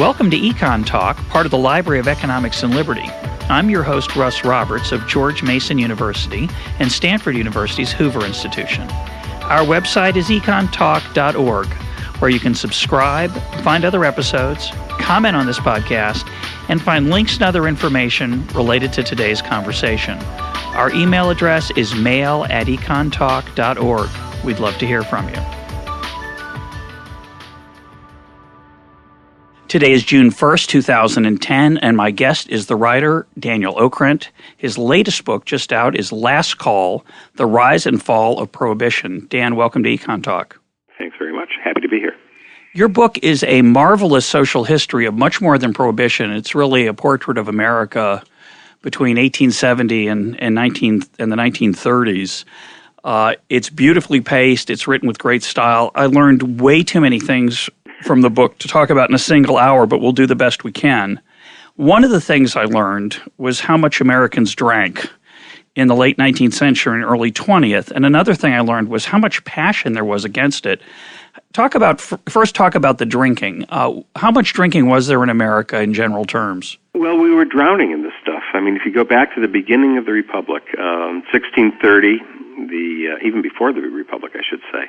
Welcome to EconTalk, part of the Library of Economics and Liberty. I'm your host, Russ Roberts of George Mason University and Stanford University's Hoover Institution. Our website is econtalk.org, where you can subscribe, find other episodes, comment on this podcast, and find links and other information related to today's conversation. Our email address is mail@econtalk.org. We'd love to hear from you. Today is June 1st, 2010, and my guest is the writer Daniel Okrent. His latest book, just out, is Last Call, The Rise and Fall of Prohibition. Dan, welcome to EconTalk. Thanks very much. Happy to be here. Your book is a marvelous social history of much more than Prohibition. It's really a portrait of America between 1870 and the 1930s. It's beautifully paced. It's written with great style. I learned way too many things from the book to talk about in a single hour, but we'll do the best we can. One of the things I learned was how much Americans drank in the late 19th century and early 20th. And another thing I learned was how much passion there was against it. Talk about the drinking. How much drinking was there in America in general terms? Well, we were drowning in this stuff. I mean, if you go back to the beginning of the Republic, 1630, even before the Republic, I should say,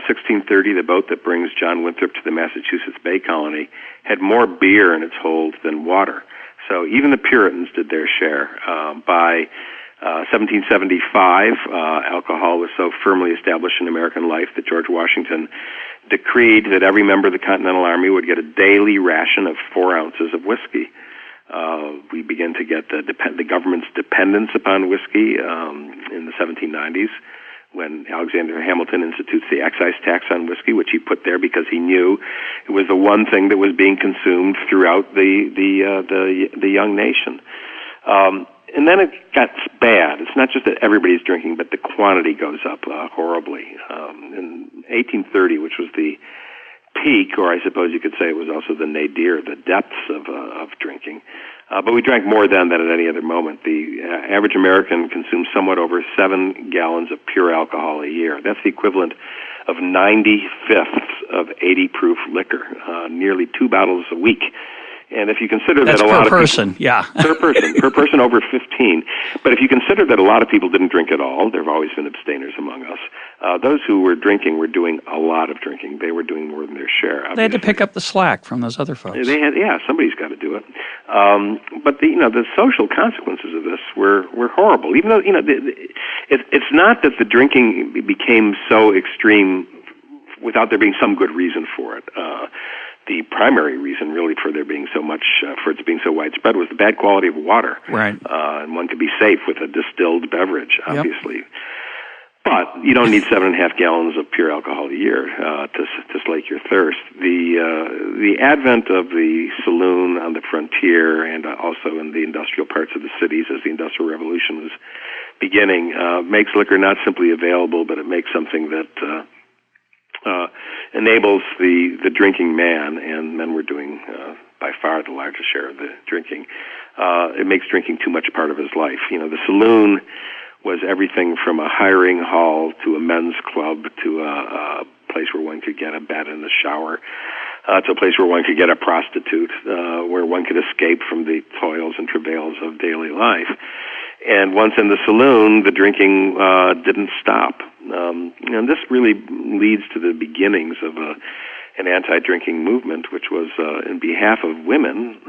1630, the boat that brings John Winthrop to the Massachusetts Bay Colony had more beer in its hold than water. So even the Puritans did their share. By 1775, alcohol was so firmly established in American life that George Washington decreed that every member of the Continental Army would get a daily ration of 4 ounces of whiskey. We begin to get the government's dependence upon whiskey in the 1790s, when Alexander Hamilton institutes the excise tax on whiskey, which he put there because he knew it was the one thing that was being consumed throughout the young nation. And then it got bad. It's not just that everybody's drinking, but the quantity goes up horribly. In 1830, which was the peak, or I suppose you could say it was also the nadir, the depths of drinking. But we drank more then than at any other moment. The average American consumes somewhat over 7 gallons of pure alcohol a year. That's the equivalent of 90/5 of 80-proof liquor, nearly 2 bottles a week. And if you consider that a lot of people... Per person over 15. But if you consider that a lot of people didn't drink at all, there have always been abstainers among us, those who were drinking were doing a lot of drinking. They were doing more than their share, obviously. They had to pick up the slack from those other folks. Somebody's got to do it. But the social consequences of this were horrible. Even though, it's not that the drinking became so extreme without there being some good reason for it. The primary reason, really, for there being so much, for it being so widespread, was the bad quality of water. Right. And one could be safe with a distilled beverage, obviously. Yep. But you don't need 7.5 gallons of pure alcohol a year to slake your thirst. The advent of the saloon on the frontier and also in the industrial parts of the cities as the Industrial Revolution was beginning makes liquor not simply available, but it makes something that enables the drinking man, and men were doing by far the largest share of the drinking. It makes drinking too much a part of his life. The saloon was everything from a hiring hall to a men's club to a place where one could get a bed and a shower, to a place where one could get a prostitute, where one could escape from the toils and travails of daily life. And once in the saloon, the drinking didn't stop. And this really leads to the beginnings of an anti-drinking movement, which was in behalf of women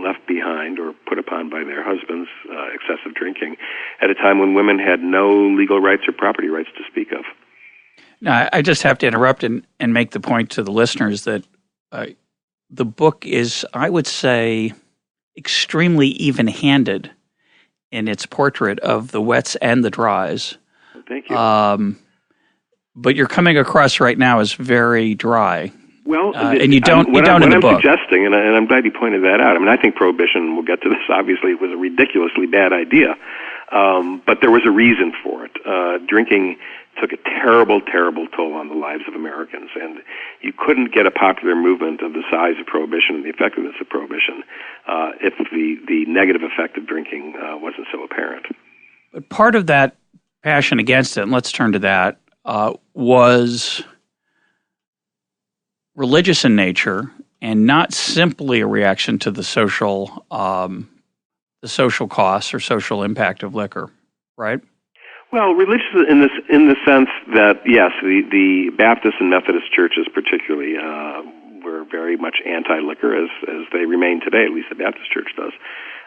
left behind or put upon by their husbands, excessive drinking, at a time when women had no legal rights or property rights to speak of. Now, I just have to interrupt and make the point to the listeners that the book is, I would say, extremely even-handed in its portrait of the wets and the dries. Thank you. But you're coming across right now as very dry. Well, and you don't in the book. What I'm suggesting, and I'm glad you pointed that out. I mean, I think Prohibition, we'll get to this, obviously, it was a ridiculously bad idea. But there was a reason for it. Drinking took a terrible, terrible toll on the lives of Americans, and you couldn't get a popular movement of the size of Prohibition and the effectiveness of Prohibition if the negative effect of drinking wasn't so apparent. But part of that passion against it, and let's turn to that, was religious in nature, and not simply a reaction to the social costs or social impact of liquor, right? Well, religious in the sense that, yes, the Baptist and Methodist churches particularly were very much anti-liquor, as they remain today, at least the Baptist church does.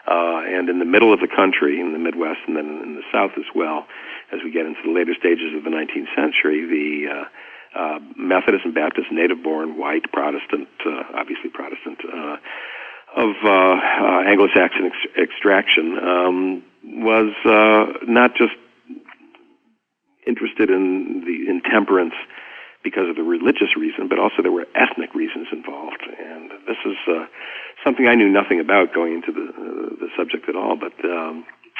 And in the middle of the country, in the Midwest and then in the South as well, as we get into the later stages of the 19th century, the Methodist and Baptist, native-born, white, Protestant, obviously Protestant, of Anglo-Saxon extraction, was not just interested in temperance because of the religious reason, but also there were ethnic reasons involved. And this is something I knew nothing about going into the subject at all, but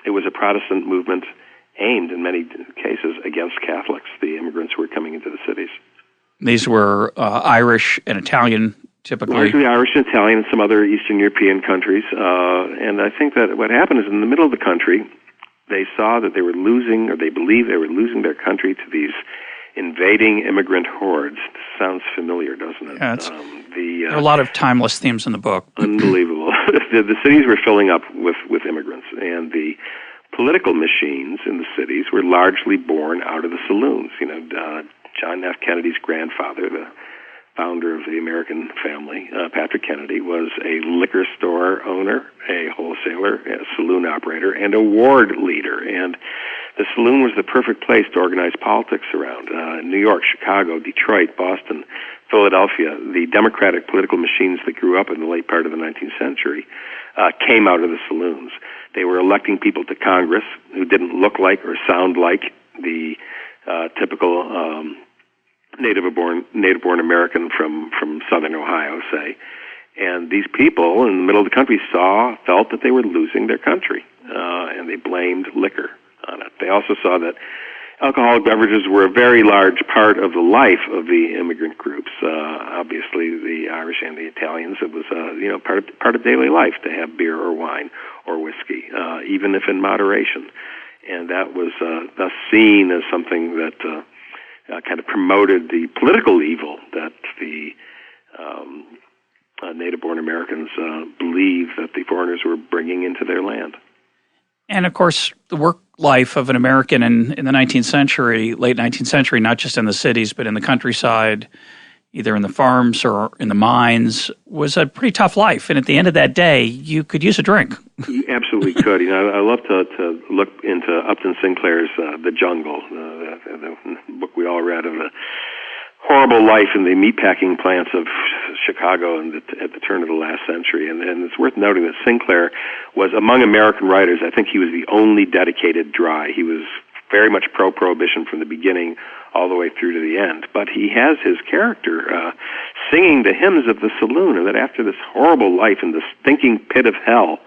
it was a Protestant movement aimed in many cases against Catholics, the immigrants who were coming into the cities. These were Irish and Italian, typically. Largely Irish and Italian and some other Eastern European countries. And I think that what happened is in the middle of the country, they saw that they were losing, or they believed they were losing their country to these invading immigrant hordes. This sounds familiar, doesn't it? Yeah, there are a lot of timeless themes in the book. Unbelievable. The cities were filling up with immigrants, and the political machines in the cities were largely born out of the saloons. John F. Kennedy's grandfather, the founder of the American family, Patrick Kennedy, was a liquor store owner, a wholesaler, a saloon operator, and a ward leader. And the saloon was the perfect place to organize politics around. New York, Chicago, Detroit, Boston, Philadelphia, the democratic political machines that grew up in the late part of the 19th century came out of the saloons. They were electing people to Congress who didn't look like or sound like the typical native-born American from southern Ohio, say. And these people in the middle of the country felt that they were losing their country, and they blamed liquor on it. They also saw that alcoholic beverages were a very large part of the life of the immigrant groups. Obviously, the Irish and the Italians, it was part of daily life to have beer or wine or whiskey, even if in moderation. And that was thus seen as something that kind of promoted the political evil that the native-born Americans believed that the foreigners were bringing into their land. And, of course, the work life of an American in the 19th century, late 19th century, not just in the cities, but in the countryside, either in the farms or in the mines, was a pretty tough life. And at the end of that day, you could use a drink. You absolutely could. I love to look into Upton Sinclair's The Jungle, the book we all read of the horrible life in the meatpacking plants of Chicago at the turn of the last century. And it's worth noting that Sinclair was, among American writers, I think he was the only dedicated dry. He was very much pro-Prohibition from the beginning all the way through to the end. But he has his character singing the hymns of the saloon, and that after this horrible life in the stinking pit of hell,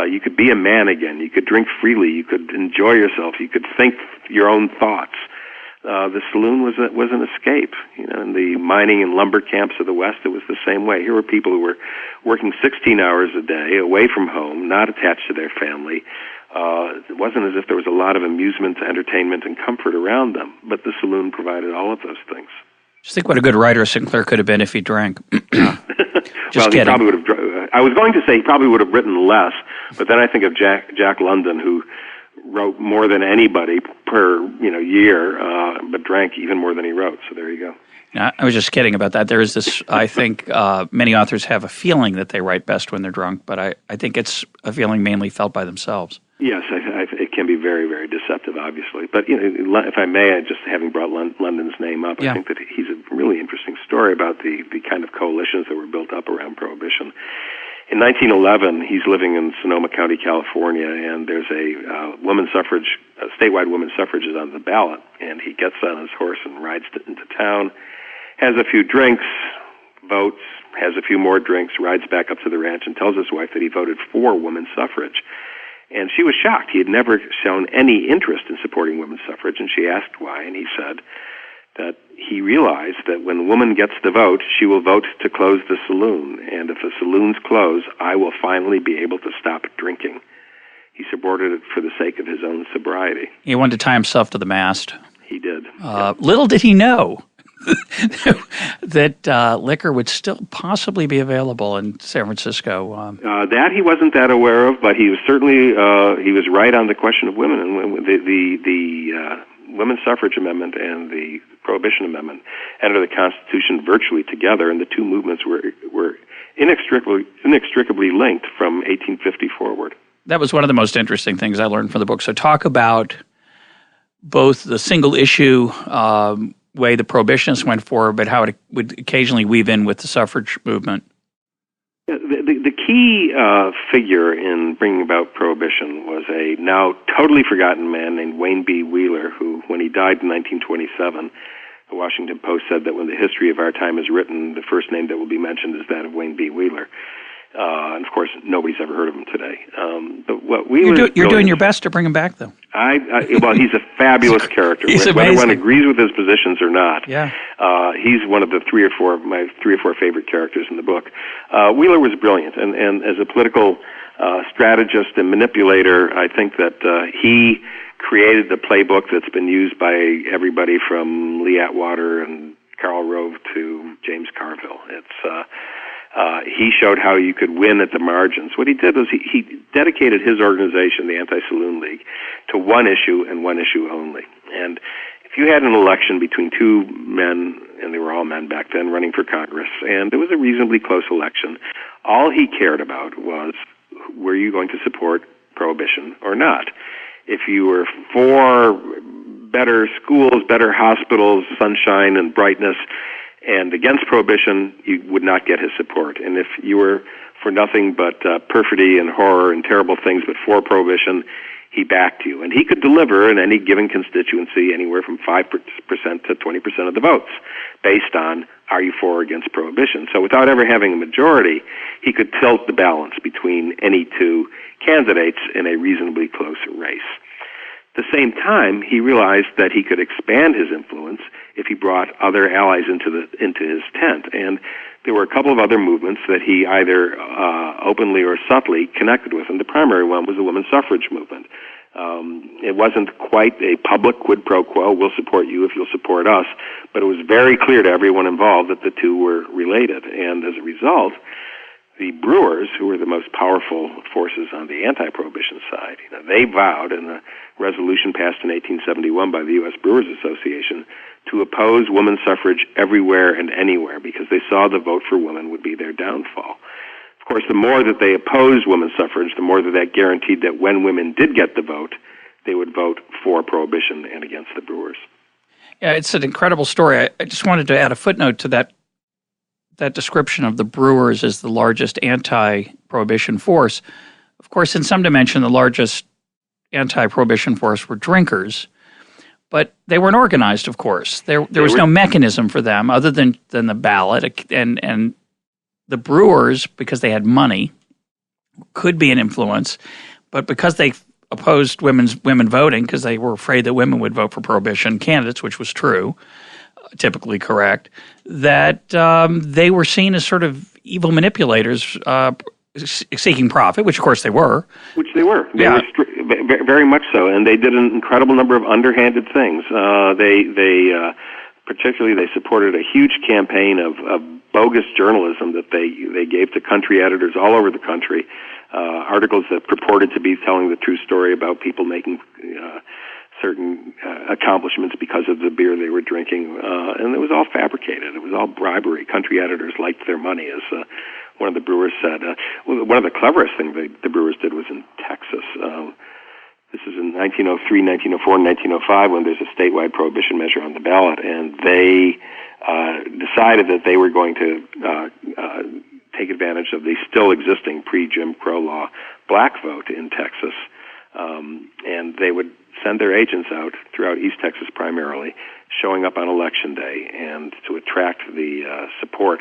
you could be a man again. You could drink freely. You could enjoy yourself. You could think your own thoughts. The saloon was an escape. In the mining and lumber camps of the West, it was the same way. Here were people who were working 16 hours a day, away from home, not attached to their family. It wasn't as if there was a lot of amusement, entertainment, and comfort around them, but the saloon provided all of those things. Just think what a good writer Sinclair could have been if he drank. Well, he probably would have. I was going to say he probably would have written less, but then I think of Jack London, who wrote more than anybody per year, but drank even more than he wrote. So there you go. I was just kidding about that. There is this, I think many authors have a feeling that they write best when they're drunk, but I think it's a feeling mainly felt by themselves. Yes, it can be very, very deceptive, obviously. But if I may, just having brought London's name up, I think that he's a really interesting story about the kind of coalitions that were built up around Prohibition. In 1911, he's living in Sonoma County, California, and there's a statewide women's suffrage is on the ballot, and he gets on his horse and rides into town, has a few drinks, votes, has a few more drinks, rides back up to the ranch, and tells his wife that he voted for women's suffrage. And she was shocked. He had never shown any interest in supporting women's suffrage, and she asked why, and he said that he realized that when a woman gets the vote, she will vote to close the saloon, and if the saloons close, I will finally be able to stop drinking. He supported it for the sake of his own sobriety. He wanted to tie himself to the mast. He did. Little did he know that liquor would still possibly be available in San Francisco. That he wasn't that aware of, but he was certainly he was right on the question of women. And the Women's Suffrage Amendment and the Prohibition Amendment entered the Constitution virtually together, and the two movements were inextricably linked from 1850 forward. That was one of the most interesting things I learned from the book. So talk about both the single issue way the prohibitionists went forward, but how it would occasionally weave in with the suffrage movement. Yeah, the key figure in bringing about prohibition was a now totally forgotten man named Wayne B. Wheeler, who, when he died in 1927, the Washington Post said that when the history of our time is written, the first name that will be mentioned is that of Wayne B. Wheeler. And of course, nobody's ever heard of him today. But what Wheeler you're doing your best to bring him back, though. Well, he's a fabulous character. He's Whether amazing. one agrees with his positions or not, yeah. He's one of the three or four favorite characters in the book. Wheeler was brilliant, and as a political strategist and manipulator, I think that he created the playbook that's been used by everybody from Lee Atwater and Karl Rove to James Carville. He showed how you could win at the margins. What he did was he dedicated his organization, the Anti-Saloon League, to one issue and one issue only. And if you had an election between two men, and they were all men back then, running for Congress, and it was a reasonably close election, all he cared about was, were you going to support prohibition or not? If you were for better schools, better hospitals, sunshine and brightness, and against prohibition, you would not get his support. And if you were for nothing but perfidy and horror and terrible things but for prohibition, he backed you. And he could deliver in any given constituency anywhere from 5% to 20% of the votes based on, are you for or against prohibition? So without ever having a majority, he could tilt the balance between any two candidates in a reasonably close race. At the same time, he realized that he could expand his influence if he brought other allies into his tent. And there were a couple of other movements that he either openly or subtly connected with, and the primary one was the women's suffrage movement. It wasn't quite a public quid pro quo, we'll support you if you'll support us, but it was very clear to everyone involved that the two were related. And as a result, the Brewers, who were the most powerful forces on the anti-prohibition side, they vowed in a resolution passed in 1871 by the U.S. Brewers Association to oppose women's suffrage everywhere and anywhere because they saw the vote for women would be their downfall. Of course, the more that they opposed women's suffrage, the more that guaranteed that when women did get the vote, they would vote for prohibition and against the Brewers. Yeah, it's an incredible story. I just wanted to add a footnote to that description of the Brewers as the largest anti-prohibition force. Of course, in some dimension, the largest anti-prohibition force were drinkers, but they weren't organized, of course. There was no mechanism for them other than the ballot, and the Brewers, because they had money, could be an influence, but because they opposed women voting, because they were afraid that women would vote for prohibition candidates, which was true, typically correct, that they were seen as sort of evil manipulators seeking profit, which of course they were. They were very much so, and they did an incredible number of underhanded things. Particularly they supported a huge campaign of bogus journalism that they gave to country editors all over the country, articles that purported to be telling the true story about people making certain accomplishments because of the beer they were drinking, and it was all fabricated. It was all bribery. Country editors liked their money, as one of the Brewers said. One of the cleverest things the Brewers did was in Texas. This is in 1903, 1904, and 1905 when there's a statewide prohibition measure on the ballot, and they decided that they were going to take advantage of the still existing pre-Jim Crow law black vote in Texas, and they would send their agents out throughout East Texas primarily, showing up on Election Day, and to attract the support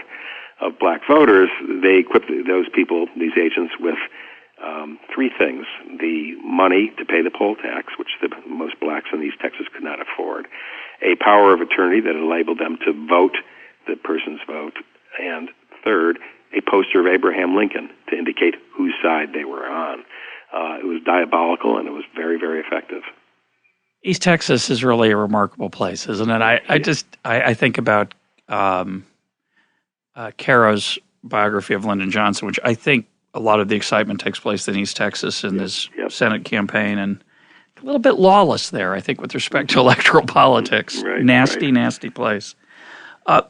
of black voters, they equipped those people, these agents, with three things: the money to pay the poll tax, which most blacks in East Texas could not afford, a power of attorney that enabled them to vote the person's vote, and third, a poster of Abraham Lincoln to indicate whose side they were on. It was diabolical, and it was very, very effective. East Texas is really a remarkable place, isn't it? I think about Caro's biography of Lyndon Johnson, which I think a lot of the excitement takes place in East Texas in this Senate campaign, and a little bit lawless there, I think, with respect to electoral politics. Nasty place.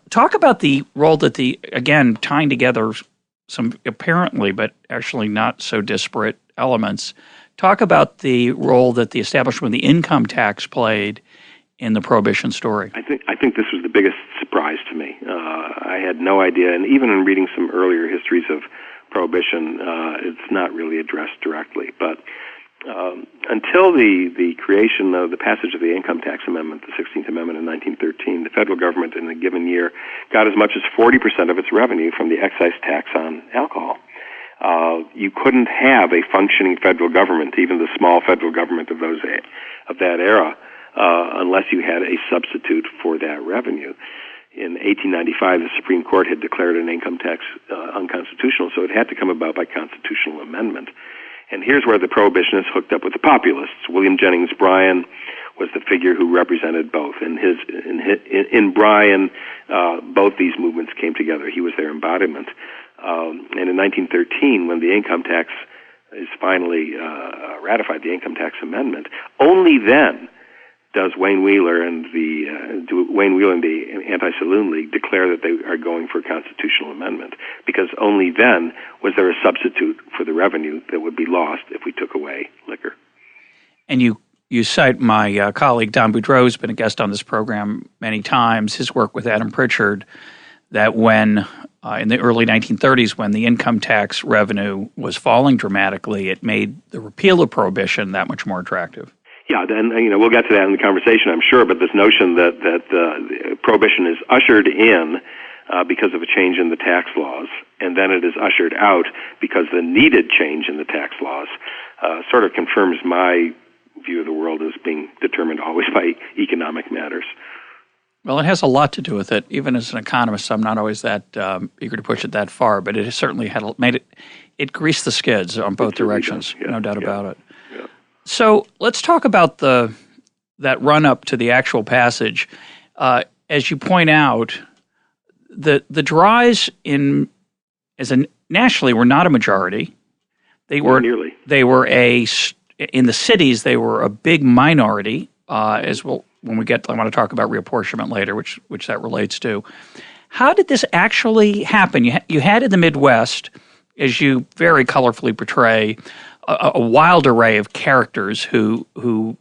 Talk about the role that tying together some apparently but actually not so disparate elements. Talk about the role that the establishment of the income tax played in the Prohibition story. I think this was the biggest surprise to me. I had no idea, and even in reading some earlier histories of Prohibition, it's not really addressed directly. But until the creation of the passage of the Income Tax Amendment, the 16th Amendment in 1913, the federal government in a given year got as much as 40% of its revenue from the excise tax on alcohol. You couldn't have a functioning federal government, even the small federal government of that era, unless you had a substitute for that revenue. In 1895, the Supreme Court had declared an income tax unconstitutional, so it had to come about by constitutional amendment. And here's where the Prohibitionists hooked up with the Populists. William Jennings Bryan was the figure who represented both. In Bryan, both these movements came together. He was their embodiment. And in 1913, when the income tax is finally ratified, the Income Tax Amendment, only then does Wayne Wheeler and the Anti-Saloon League declare that they are going for a constitutional amendment, because only then was there a substitute for the revenue that would be lost if we took away liquor. And you cite my colleague Don Boudreau, who's been a guest on this program many times, his work with Adam Pritchard, that when in the early 1930s, when the income tax revenue was falling dramatically, it made the repeal of Prohibition that much more attractive. Yeah, then we'll get to that in the conversation, I'm sure. But this notion that Prohibition is ushered in because of a change in the tax laws, and then it is ushered out because the needed change in the tax laws, sort of confirms my view of the world as being determined always by economic matters. Well, it has a lot to do with it. Even as an economist, I'm not always that eager to push it that far, but it certainly it greased the skids on both directions, no doubt about it. Yeah. So let's talk about that run-up to the actual passage. As you point out, the dries nationally were not a majority. They were nearly. They were in the cities. They were a big minority. As well, I want to talk about reapportionment later, which that relates to. How did this actually happen? You had in the Midwest, as you very colorfully portray, a wild array of characters who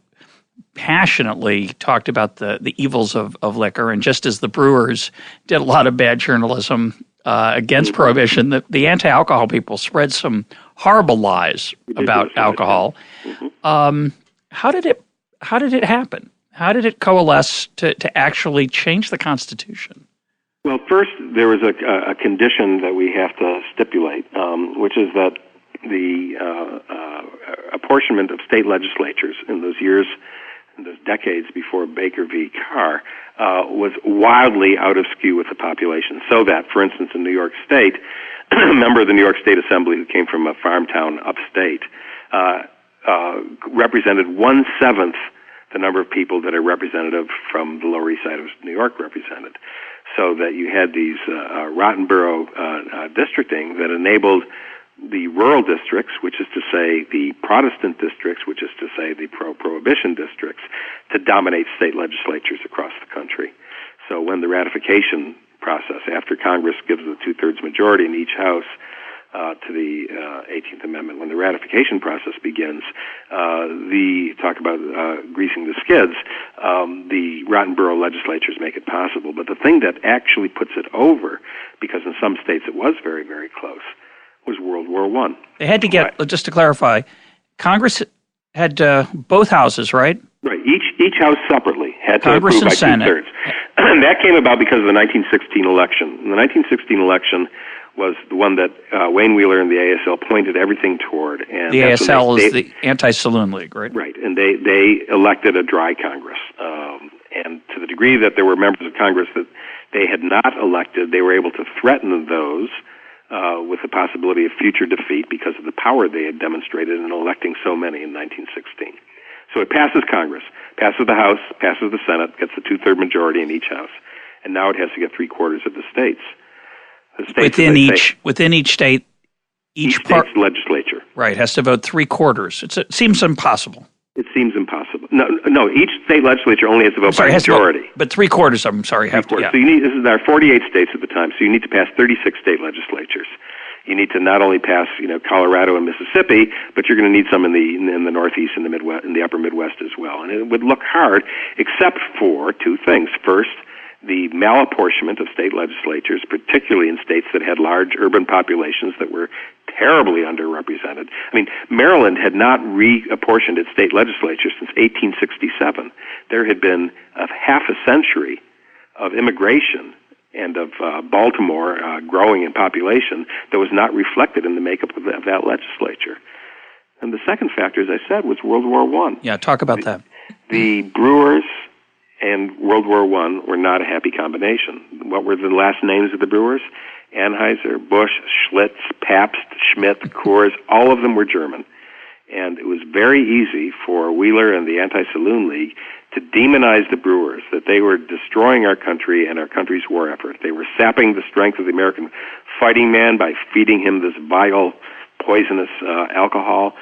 passionately talked about the evils of liquor, and just as the Brewers did a lot of bad journalism against Prohibition, the anti-alcohol people spread some horrible lies about alcohol. How did it happen? How did it coalesce to actually change the Constitution? Well, first, there was a condition that we have to stipulate, which is that the apportionment of state legislatures in those decades before Baker v. Carr, was wildly out of skew with the population. So that, for instance, in New York State, a member of the New York State Assembly who came from a farm town upstate represented 1/7 the number of people that a representative from the Lower East Side of New York represented. So that you had these rotten borough districting that enabled the rural districts, which is to say the Protestant districts, which is to say the pro-prohibition districts, to dominate state legislatures across the country. So when the ratification process, after Congress gives a 2/3 majority in each house to the 18th Amendment, when the ratification process begins, talk about greasing the skids, the rotten borough legislatures make it possible. But the thing that actually puts it over, because in some states it was very, very close, was World War I. They had to get, just to clarify, Congress had both houses, right? Right. Each house separately had Congress to approve by Senate. 2/3. And that came about because of the 1916 election. And the 1916 election was the one that Wayne Wheeler and the ASL pointed everything toward. And the ASL is the Anti-Saloon League, right? Right. And they elected a dry Congress. And to the degree that there were members of Congress that they had not elected, they were able to threaten those with the possibility of future defeat because of the power they had demonstrated in electing so many in 1916. So it passes Congress, passes the House, passes the Senate, gets the 2/3 majority in each house, and now it has to get 3/4 of the states. Within each state, each state's legislature, right, has to vote 3/4. It seems impossible. It seems impossible. No. Each state legislature only has to vote by majority. But 3/4. I'm sorry, have to. Yeah. So this is our 48 states at the time. So you need to pass 36 state legislatures. You need to not only pass, Colorado and Mississippi, but you're going to need some in the Northeast and the Midwest, in the Upper Midwest as well. And it would look hard, except for two things. First, the malapportionment of state legislatures, particularly in states that had large urban populations that were terribly underrepresented. I mean, Maryland had not reapportioned its state legislature since 1867. There had been half a century of immigration and of Baltimore growing in population that was not reflected in the makeup of that legislature. And the second factor, as I said, was World War I. Yeah, talk about that. The Brewers and World War I were not a happy combination. What were the last names of the Brewers? Anheuser, Busch, Schlitz, Pabst, Schmidt, Coors, all of them were German. And it was very easy for Wheeler and the Anti-Saloon League to demonize the Brewers, that they were destroying our country and our country's war effort. They were sapping the strength of the American fighting man by feeding him this vile, poisonous alcohol.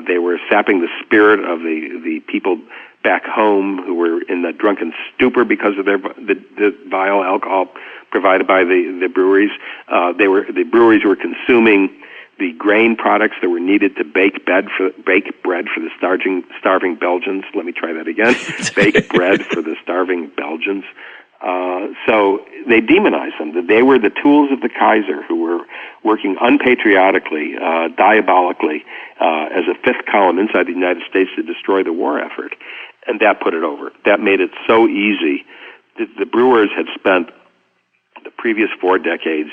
They were sapping the spirit of the people back home who were in the drunken stupor because of the vile alcohol provided by the breweries. The breweries were consuming the grain products that were needed to bake bread for the starving Belgians. Let me try that again. Bake bread for the starving Belgians. So they demonized them. That they were the tools of the Kaiser who were working unpatriotically, diabolically, as a fifth column inside the United States to destroy the war effort. And that put it over. That made it so easy. The Brewers had spent the previous 4 decades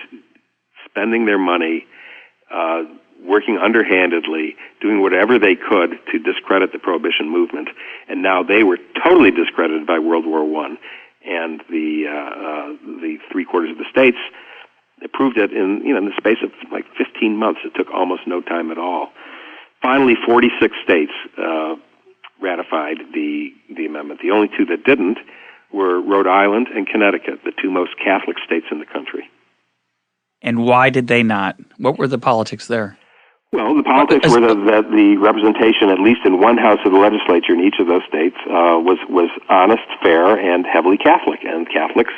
spending their money, working underhandedly, doing whatever they could to discredit the Prohibition movement. And now they were totally discredited by World War I. And the 3/4 of the states approved it in the space of like 15 months. It took almost no time at all. Finally, 46 states ratified the amendment. The only 2 that didn't were Rhode Island and Connecticut, the 2 most Catholic states in the country. And why did they not? What were the politics there? Well, the politics were that the representation, at least in one house of the legislature in each of those states, was honest, fair, and heavily Catholic. And Catholics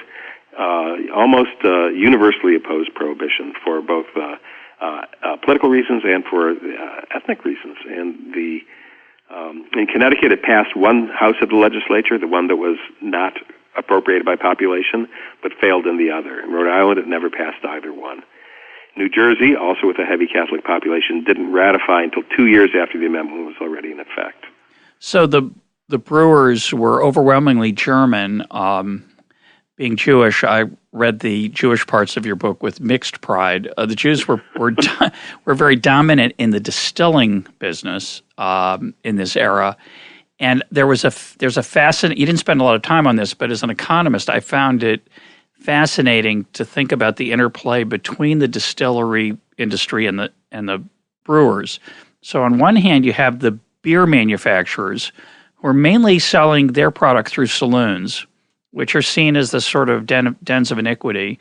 almost universally opposed Prohibition for both political reasons and for ethnic reasons. And in Connecticut, it passed one house of the legislature, the one that was not appropriated by population, but failed in the other. In Rhode Island, it never passed either one. New Jersey, also with a heavy Catholic population, didn't ratify until 2 years after the amendment was already in effect. So the Brewers were overwhelmingly German. Being Jewish, I read the Jewish parts of your book with mixed pride. The Jews were very dominant in the distilling business in this era. And there's a fascinating, you didn't spend a lot of time on this, but as an economist, I found it fascinating to think about the interplay between the distillery industry and the brewers. So on one hand, you have the beer manufacturers who are mainly selling their product through saloons, which are seen as the sort of dens of iniquity.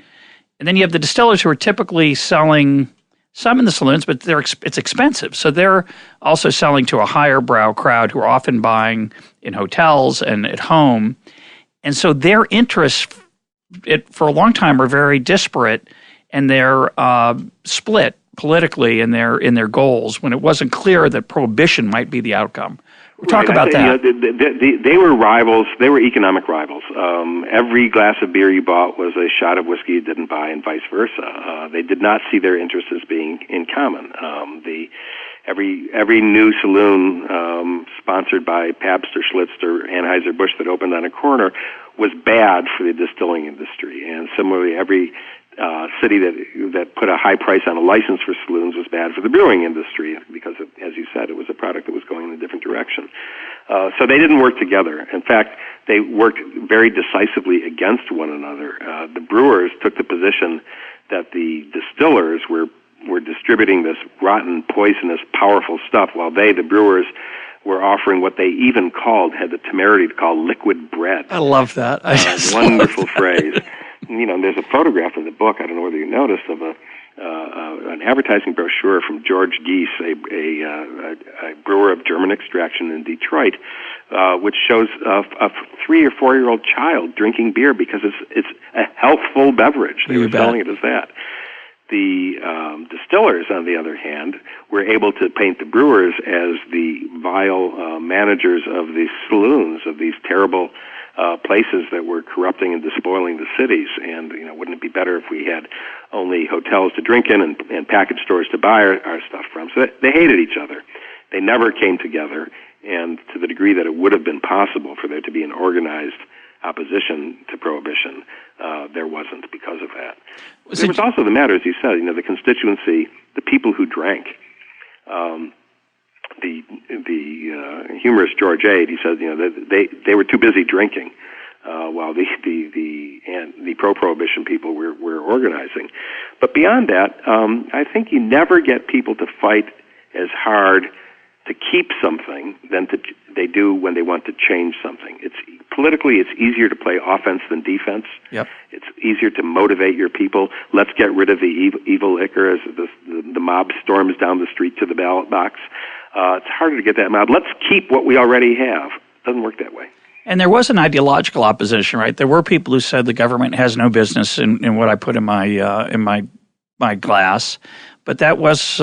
And then you have the distillers who are typically selling some in the saloons, but it's expensive. So they're also selling to a higher brow crowd who are often buying in hotels and at home. And so their interests for a long time were very disparate, and they're split politically in their goals when it wasn't clear that Prohibition might be the outcome. Talk about that. They were rivals. They were economic rivals. Every glass of beer you bought was a shot of whiskey you didn't buy, and vice versa. They did not see their interests as being in common. Every new saloon sponsored by Pabst or Schlitz or Anheuser-Busch that opened on a corner was bad for the distilling industry. And similarly, every city that put a high price on a license for saloons was bad for the brewing industry because, as you said, it was a product that was going in a different direction. So they didn't work together. In fact, they worked very decisively against one another. The brewers took the position that the distillers were distributing this rotten, poisonous, powerful stuff, while the brewers, were offering what they even had the temerity to call liquid bread. I love that. Wonderful phrase. There's a photograph in the book, I don't know whether you noticed, of an advertising brochure from George Geese, a brewer of German extraction in Detroit, which shows a 3 or 4 year old child drinking beer because it's a healthful beverage. They were selling it as that. The distillers, on the other hand, were able to paint the brewers as the vile managers of the saloons, of these terrible places that were corrupting and despoiling the cities. And, wouldn't it be better if we had only hotels to drink in and package stores to buy our stuff from? So they hated each other. They never came together, and to the degree that it would have been possible for there to be an organized opposition to Prohibition, there wasn't because of that. There was also the matter, as you said, the constituency, the people who drank. The humorist George Ade, he says, they were too busy drinking, while the pro-prohibition people were organizing. But beyond that, I think you never get people to fight as hard to keep something than they do when they want to change something. Politically, it's easier to play offense than defense. Yep. It's easier to motivate your people. Let's get rid of the evil liquor as the mob storms down the street to the ballot box. It's harder to get that mob. Let's keep what we already have. It doesn't work that way. And there was an ideological opposition, right? There were people who said the government has no business in what I put in my glass, but that was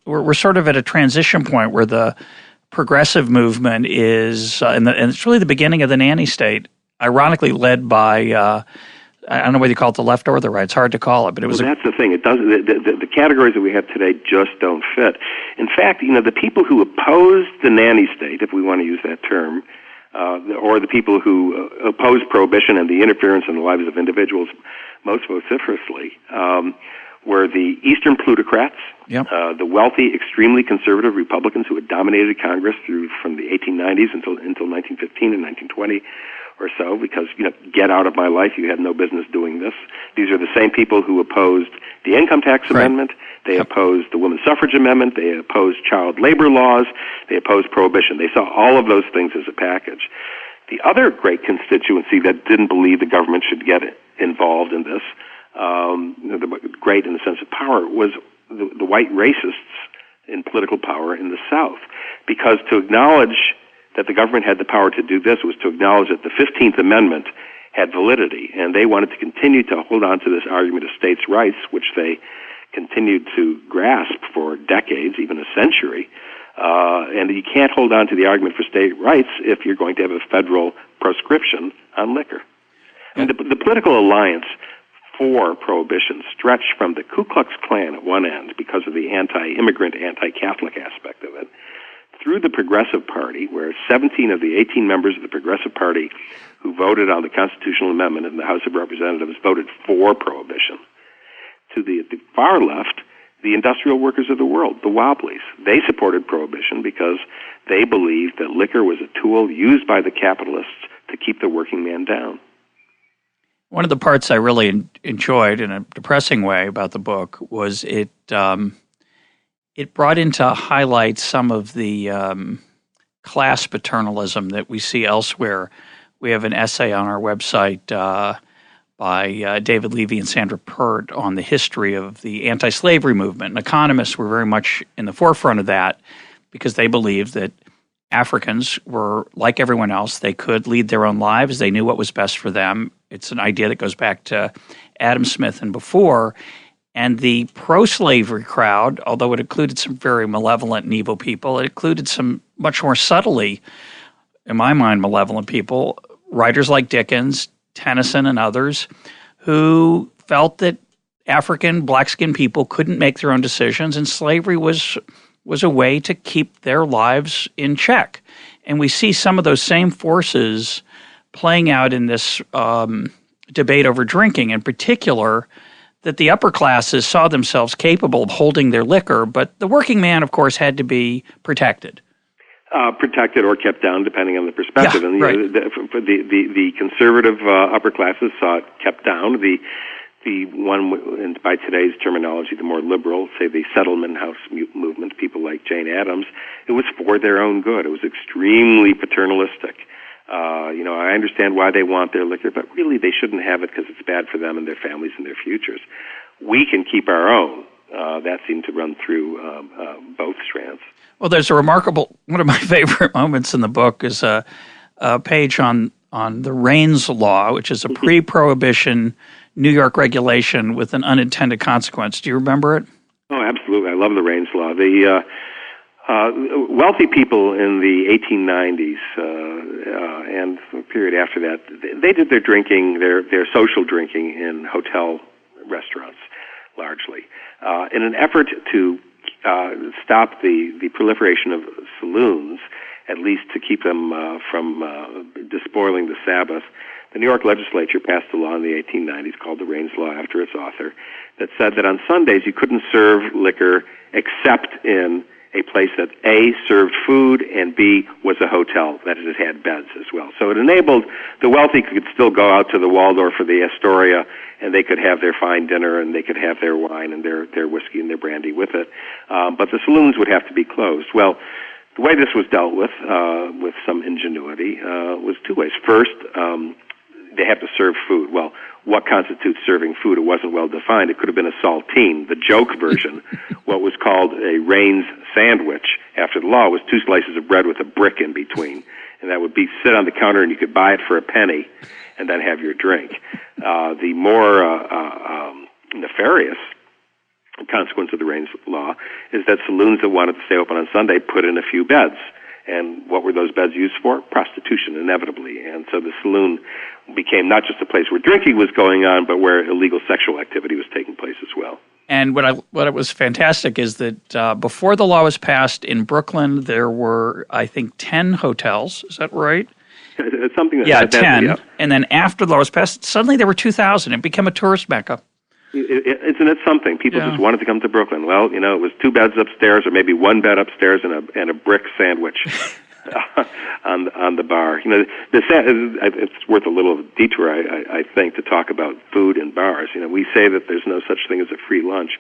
we're sort of at a transition point where the progressive movement is, and it's really the beginning of the Nanny State, ironically led by, I don't know whether you call it the left or the right. It's hard to call it, but it was. Well, that's the thing. It doesn't. The categories that we have today just don't fit. In fact, the people who opposed the Nanny State, if we want to use that term, or the people who opposed Prohibition and the interference in the lives of individuals most vociferously, were the Eastern plutocrats, yep. The wealthy, extremely conservative Republicans who had dominated Congress from the 1890s until 1915 and 1920 or so, because, get out of my life, you had no business doing this. These are the same people who opposed the Income Tax Amendment, they opposed the Women's Suffrage Amendment, they opposed child labor laws, they opposed Prohibition. They saw all of those things as a package. The other great constituency that didn't believe the government should get involved in this, great in the sense of power, was the white racists in political power in the South. Because to acknowledge that the government had the power to do this was to acknowledge that the 15th Amendment had validity, and they wanted to continue to hold on to this argument of states' rights, which they continued to grasp for decades, even a century. And you can't hold on to the argument for state rights if you're going to have a federal proscription on liquor. And the political alliance for Prohibition stretched from the Ku Klux Klan at one end because of the anti-immigrant, anti-Catholic aspect of it, through the Progressive Party, where 17 of the 18 members of the Progressive Party who voted on the constitutional amendment in the House of Representatives voted for Prohibition, to the far left, the industrial workers of the world, the Wobblies. They supported Prohibition because they believed that liquor was a tool used by the capitalists to keep the working man down. One of the parts I really enjoyed in a depressing way about the book was it brought into highlight some of the class paternalism that we see elsewhere. We have an essay on our website by David Levy and Sandra Pert on the history of the anti-slavery movement. And economists were very much in the forefront of that because they believed that Africans were like everyone else. They could lead their own lives. They knew what was best for them. It's an idea that goes back to Adam Smith and before. And the pro-slavery crowd, although it included some very malevolent and evil people, it included some much more subtly, in my mind, malevolent people, writers like Dickens, Tennyson, and others, who felt that African, black-skinned people couldn't make their own decisions, and slavery was a way to keep their lives in check. And we see some of those same forces playing out in this debate over drinking, in particular, that the upper classes saw themselves capable of holding their liquor, but the working man, of course, had to be protected. Protected or kept down, depending on the perspective. Yeah, and right. the conservative upper classes saw it kept down. the one, and by today's terminology, the more liberal, say the settlement house movement, people like Jane Addams, it was for their own good. It was extremely paternalistic. I understand why they want their liquor, but really they shouldn't have it because it's bad for them and their families and their futures. We can keep our own. That seemed to run through both strands. Well, there's a remarkable, one of my favorite moments in the book is a page on the Reins Law, which is a pre-Prohibition New York regulation with an unintended consequence. Do you remember it? Oh, absolutely. I love the Reins Law. The wealthy people in the 1890s and the period after that, they did their drinking, their social drinking in hotel restaurants, largely, in an effort to stop the proliferation of saloons, at least to keep them from despoiling the Sabbath. The New York legislature passed a law in the 1890s called the Reins Law after its author that said that on Sundays you couldn't serve liquor except in a place that A, served food, and B, was a hotel, that is, it had beds as well. So it enabled the wealthy could still go out to the Waldorf or the Astoria, and they could have their fine dinner, and they could have their wine and their whiskey and their brandy with it. But the saloons would have to be closed. Well, the way this was dealt with some ingenuity, was two ways. First, they have to serve food. Well, what constitutes serving food? It wasn't well defined. It could have been a saltine. The joke version, what was called a Reins sandwich after the law, was 2 slices of bread with a brick in between. And that would be sit on the counter and you could buy it for a penny and then have your drink. The more nefarious consequence of the Reins Law is that saloons that wanted to stay open on Sunday put in a few beds. And what were those beds used for? Prostitution, inevitably. And so the saloon became not just a place where drinking was going on, but where illegal sexual activity was taking place as well. And what was fantastic is that before the law was passed in Brooklyn, there were, I think, 10 hotels. Is that right? It's something that... Yeah, 10. Yeah. And then after the law was passed, suddenly there were 2,000. It became a tourist mecca. Isn't it something? People just wanted to come to Brooklyn. Well, it was 2 beds upstairs, or maybe 1 bed upstairs and a brick sandwich on the bar. It's worth a little detour, I think, to talk about food and bars. We say that there's no such thing as a free lunch.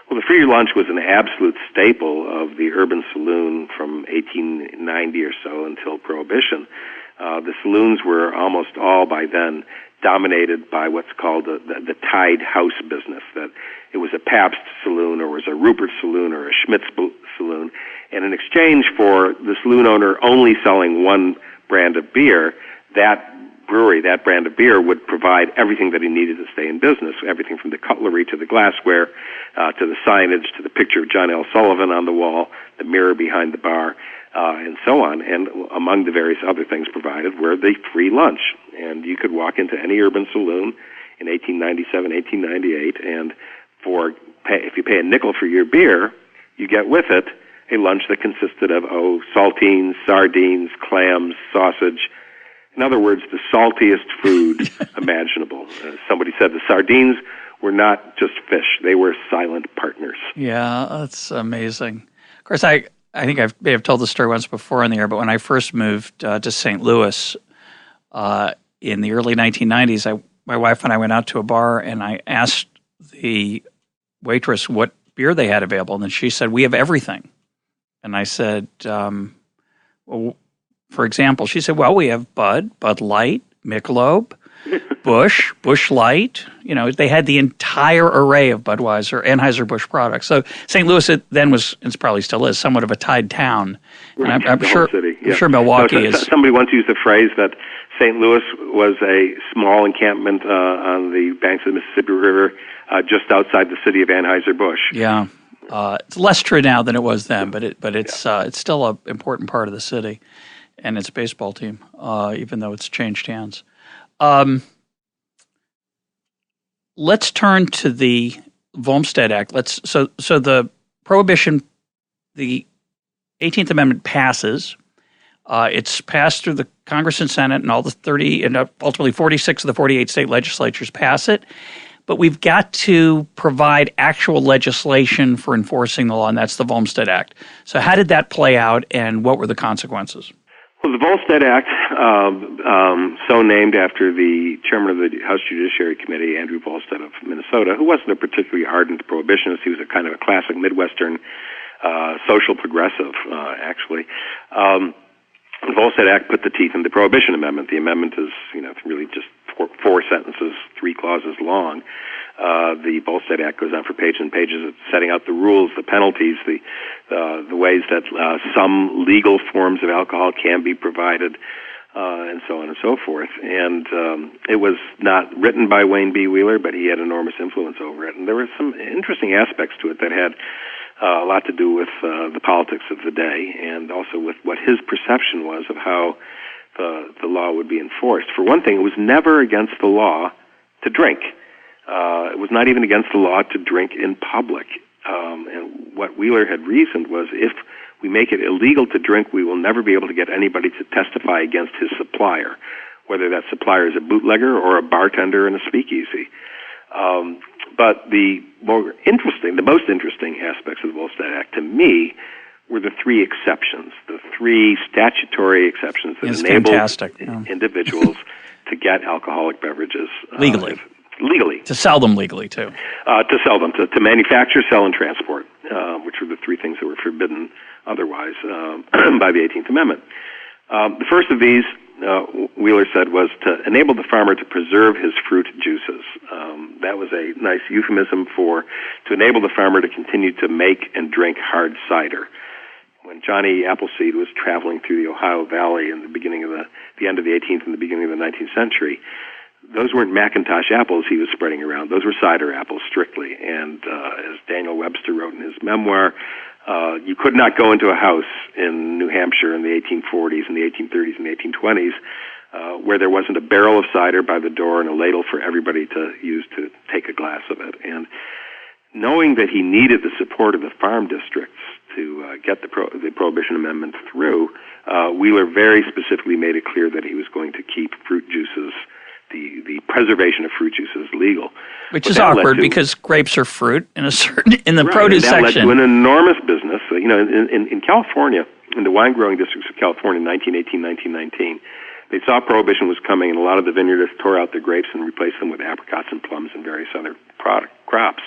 Well, the free lunch was an absolute staple of the urban saloon from 1890 or so until Prohibition. The saloons were almost all by then dominated by what's called the tied house business, that it was a Pabst saloon or it was a Rupert saloon or a Schmitz saloon, and in exchange for the saloon owner only selling one brand of beer, that brewery, that brand of beer, would provide everything that he needed to stay in business, everything from the cutlery to the glassware, to the signage, to the picture of John L. Sullivan on the wall, the mirror behind the bar, and so on. And among the various other things provided were the free lunch. And you could walk into any urban saloon in 1897, 1898, and if you pay a nickel for your beer, you get with it a lunch that consisted of, saltines, sardines, clams, sausage. In other words, the saltiest food imaginable. Somebody said the sardines were not just fish, they were silent partners. Yeah, that's amazing. Of course, I think I may have told the story once before on the air, but when I first moved to St. Louis in the early 1990s, my wife and I went out to a bar, and I asked the waitress what beer they had available, and then she said, "We have everything." And I said, well, for example, she said, "Well, we have Bud Light, Michelob, Busch Light." They had the entire array of Budweiser, Anheuser-Busch products. So St. Louis then was, and probably still is, somewhat of a tied town. Right, and I'm sure Milwaukee is. Somebody once used the phrase that St. Louis was a small encampment on the banks of the Mississippi River, just outside the city of Anheuser-Busch. Yeah, it's less true now than it was then, but it's still an important part of the city, and it's a baseball team, even though it's changed hands. Let's turn to the Volstead Act. So the Prohibition, the 18th Amendment passes. It's passed through the Congress and Senate, and all the 30 and ultimately 46 of the 48 state legislatures pass it. But we've got to provide actual legislation for enforcing the law, and that's the Volstead Act. So how did that play out, and what were the consequences? Well, the Volstead Act so named after the chairman of the House Judiciary Committee, Andrew Volstead of Minnesota, who wasn't a particularly ardent prohibitionist. He was a kind of a classic Midwestern social progressive, actually. The Volstead Act put the teeth in the Prohibition Amendment. The amendment is, really just four sentences, 3 clauses long. The Volstead Act goes on for pages and pages of setting out the rules, the penalties, the ways that some legal forms of alcohol can be provided, and so on and so forth. And it was not written by Wayne B. Wheeler, but he had enormous influence over it. And there were some interesting aspects to it that had a lot to do with the politics of the day, and also with what his perception was of how the law would be enforced. For one thing, it was never against the law to drink. It was not even against the law to drink in public. And what Wheeler had reasoned was, if we make it illegal to drink, we will never be able to get anybody to testify against his supplier, whether that supplier is a bootlegger or a bartender in a speakeasy. But the most interesting aspects of the Volstead Act, to me, were the 3 exceptions, the 3 statutory exceptions that enabled individuals to get alcoholic beverages legally. Legally. To sell them legally, too. To sell them, to manufacture, sell, and transport, which were the 3 things that were forbidden otherwise by the 18th Amendment. The first of these, Wheeler said, was to enable the farmer to preserve his fruit juices. That was a nice euphemism to enable the farmer to continue to make and drink hard cider. When Johnny Appleseed was traveling through the Ohio Valley in the end of the 18th and the beginning of the 19th century, those weren't Macintosh apples he was spreading around. Those were cider apples, strictly. And as Daniel Webster wrote in his memoir, you could not go into a house in New Hampshire in the 1840s and the 1830s and the 1820s where there wasn't a barrel of cider by the door and a ladle for everybody to use to take a glass of it. And knowing that he needed the support of the farm districts to get the Prohibition Amendment through, Wheeler very specifically made it clear that he was going to keep fruit juices, the preservation of fruit juices, legal. Which is awkward because grapes are fruit in the produce that section. led to an enormous business. In California, in the wine growing districts of California in 1918, 1919, they saw Prohibition was coming, and a lot of the vineyardists tore out their grapes and replaced them with apricots and plums and various other crops.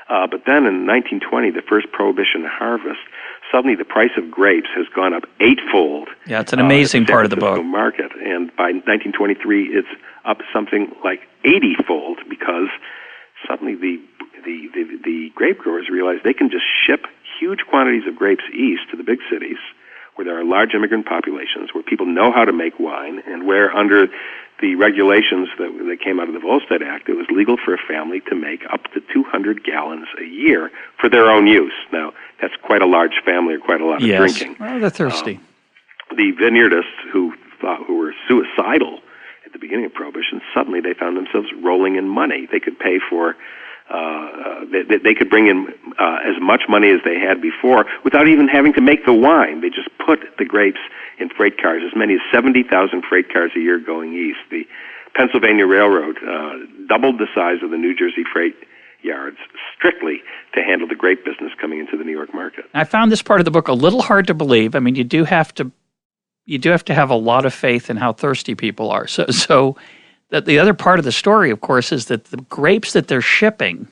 But then in 1920, the first Prohibition harvest, suddenly the price of grapes has gone up 8-fold. Yeah, it's an amazing part of the book. Market, and by 1923, it's up something like 80-fold, because suddenly the grape growers realize they can just ship huge quantities of grapes east to the big cities, where there are large immigrant populations, where people know how to make wine, and where under the regulations that came out of the Volstead Act, it was legal for a family to make up to 200 gallons a year for their own use. Now, that's quite a large family or quite a lot of drinking. Well, they're thirsty. The vineyardists who were suicidal at the beginning of Prohibition, suddenly they found themselves rolling in money. They could pay for they could bring in as much money as they had before without even having to make the wine. They just put the grapes in freight cars, as many as 70,000 freight cars a year going east. The Pennsylvania Railroad doubled the size of the New Jersey freight yards strictly to handle the grape business coming into the New York market. I found this part of the book a little hard to believe. I mean, you do have to have a lot of faith in how thirsty people are. So that the other part of the story, of course, is that the grapes that they're shipping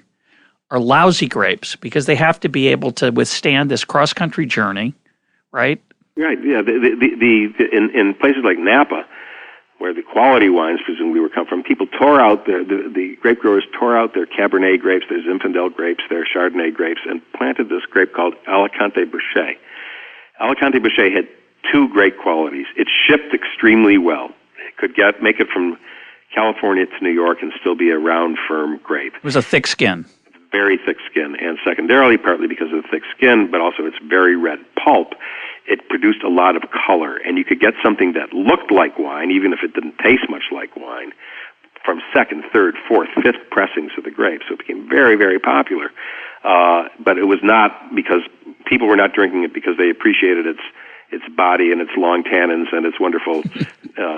are lousy grapes because they have to be able to withstand this cross-country journey, right? Right, yeah. In places like Napa, where the quality wines presumably were come from, people tore out, the grape growers tore out their Cabernet grapes, their Zinfandel grapes, their Chardonnay grapes, and planted this grape called Alicante Bouschet. Alicante Bouschet had 2 great qualities. It shipped extremely well. It could make it from California to New York and still be a round, firm grape. It was a thick skin. Very thick skin, and secondarily, partly because of the thick skin, but also its very red pulp, it produced a lot of color, and you could get something that looked like wine, even if it didn't taste much like wine, from 2nd, 3rd, 4th, 5th pressings of the grape. So it became very, very popular. But it was not because people were not drinking it because they appreciated its body and its long tannins and its wonderful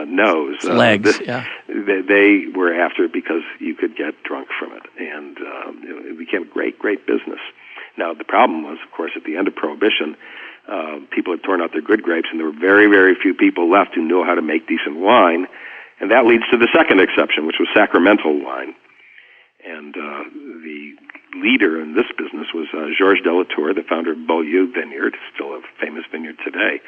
nose. Legs, They were after it because you could get drunk from it, and it became a great, great business. Now, the problem was, of course, at the end of Prohibition, People had torn out their good grapes, and there were very, very few people left who knew how to make decent wine. And that leads to the second exception, which was sacramental wine. And the leader in this business was Georges de la Tour, the founder of Beaulieu Vineyard, still a famous vineyard today.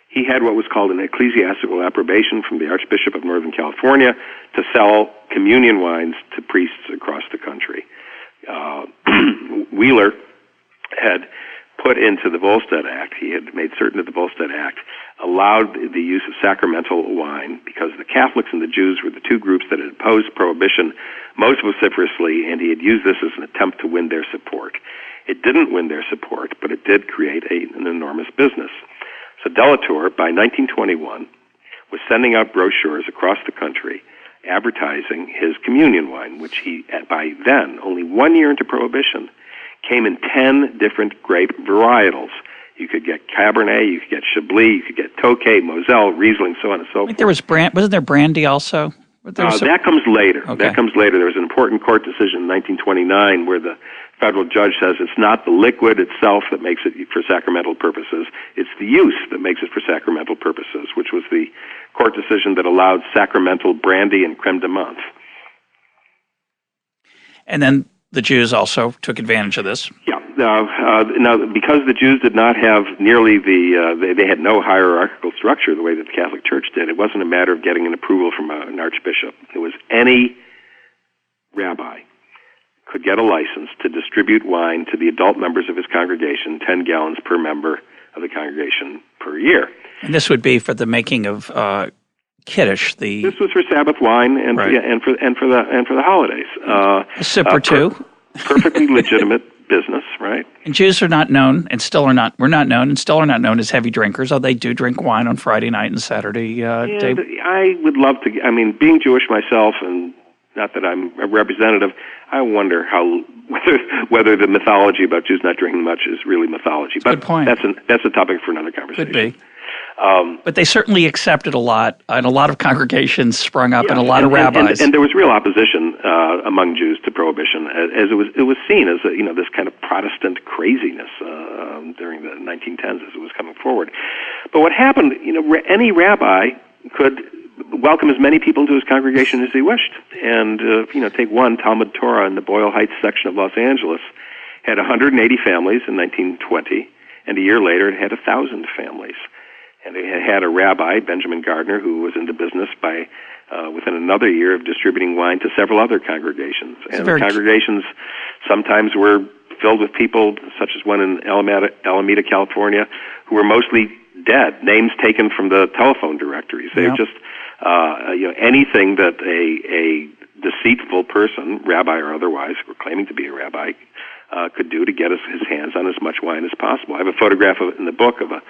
He had what was called an ecclesiastical approbation from the Archbishop of Northern California to sell communion wines to priests across the country. Wheeler had put into the Volstead Act, he had made certain that the Volstead Act allowed the use of sacramental wine because the Catholics and the Jews were the two groups that had opposed Prohibition most vociferously, and he had used this as an attempt to win their support. It didn't win their support, but it did create an enormous business. So de la Tour, by 1921, was sending out brochures across the country advertising his communion wine, which he, by then, only 1 year into Prohibition, came in 10 different grape varietals. You could get Cabernet, you could get Chablis, you could get Tokay, Moselle, Riesling, so on and so forth. I think there was wasn't there brandy also? That comes later. Okay. That comes later. There was an important court decision in 1929 where the federal judge says it's not the liquid itself that makes it for sacramental purposes, it's the use that makes it for sacramental purposes, which was the court decision that allowed sacramental brandy and creme de menthe. And then the Jews also took advantage of this. Yeah. Now, because the Jews did not have nearly they had no hierarchical structure the way that the Catholic Church did, it wasn't a matter of getting an approval from an archbishop. It was any rabbi could get a license to distribute wine to the adult members of his congregation, 10 gallons per member of the congregation per year. And this would be for the making of Kiddush. This was for Sabbath wine and right. and for the holidays. A sip or two. Perfectly legitimate business, right? And Jews are not known, and still are not. We're not known, and still are not known as heavy drinkers. Although they do drink wine on Friday night and Saturday. I would love to. I mean, being Jewish myself, and not that I'm a representative, I wonder whether the mythology about Jews not drinking much is really mythology. But good point. That's a topic for another conversation. Could be. But they certainly accepted a lot, and a lot of congregations sprung up, and a lot of rabbis. And there was real opposition among Jews to Prohibition, as it was seen as this kind of Protestant craziness during the 1910s as it was coming forward. But what happened, any rabbi could welcome as many people into his congregation as he wished. And take one, Talmud Torah in the Boyle Heights section of Los Angeles had 180 families in 1920, and a year later it had 1,000 families. And they had a rabbi, Benjamin Gardner, who was into business by within another year of distributing wine to several other congregations. And the congregations sometimes were filled with people, such as one in Alameda, California, who were mostly dead, names taken from the telephone directories. They were just anything that a deceitful person, rabbi or otherwise, or claiming to be a rabbi, could do to get his hands on as much wine as possible. I have a photograph in the book of a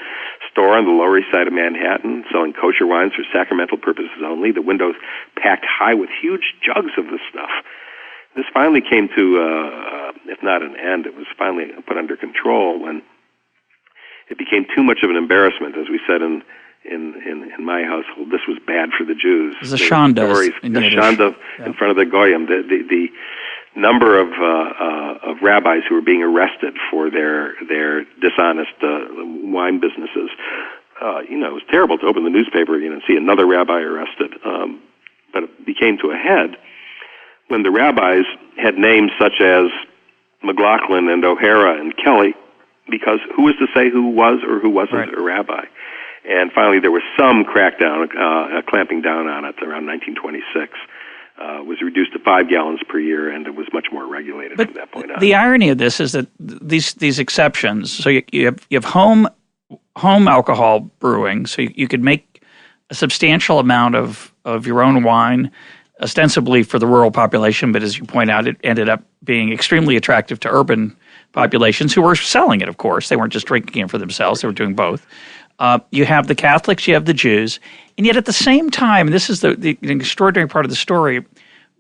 store on the Lower East Side of Manhattan selling kosher wines for sacramental purposes only. The windows packed high with huge jugs of this stuff. This finally came to, if not an end, it was finally put under control when it became too much of an embarrassment. As we said in my household, this was bad for the Jews. The Shanda in front of the Goyim. The number of rabbis who were being arrested for their dishonest wine businesses. It was terrible to open the newspaper and see another rabbi arrested. But it became to a head when the rabbis had names such as McLaughlin and O'Hara and Kelly, because who was to say who was or who wasn't a rabbi? And finally, there was some crackdown, clamping down on it around 1926. Was reduced to 5 gallons per year, and it was much more regulated from that point on. The irony of this is that these exceptions. So you have home alcohol brewing, so you could make a substantial amount of your own wine, ostensibly for the rural population, but as you point out, it ended up being extremely attractive to urban populations who were selling it. Of course, they weren't just drinking it for themselves; they were doing both. You have the Catholics, you have the Jews, and yet at the same time, and this is the extraordinary part of the story,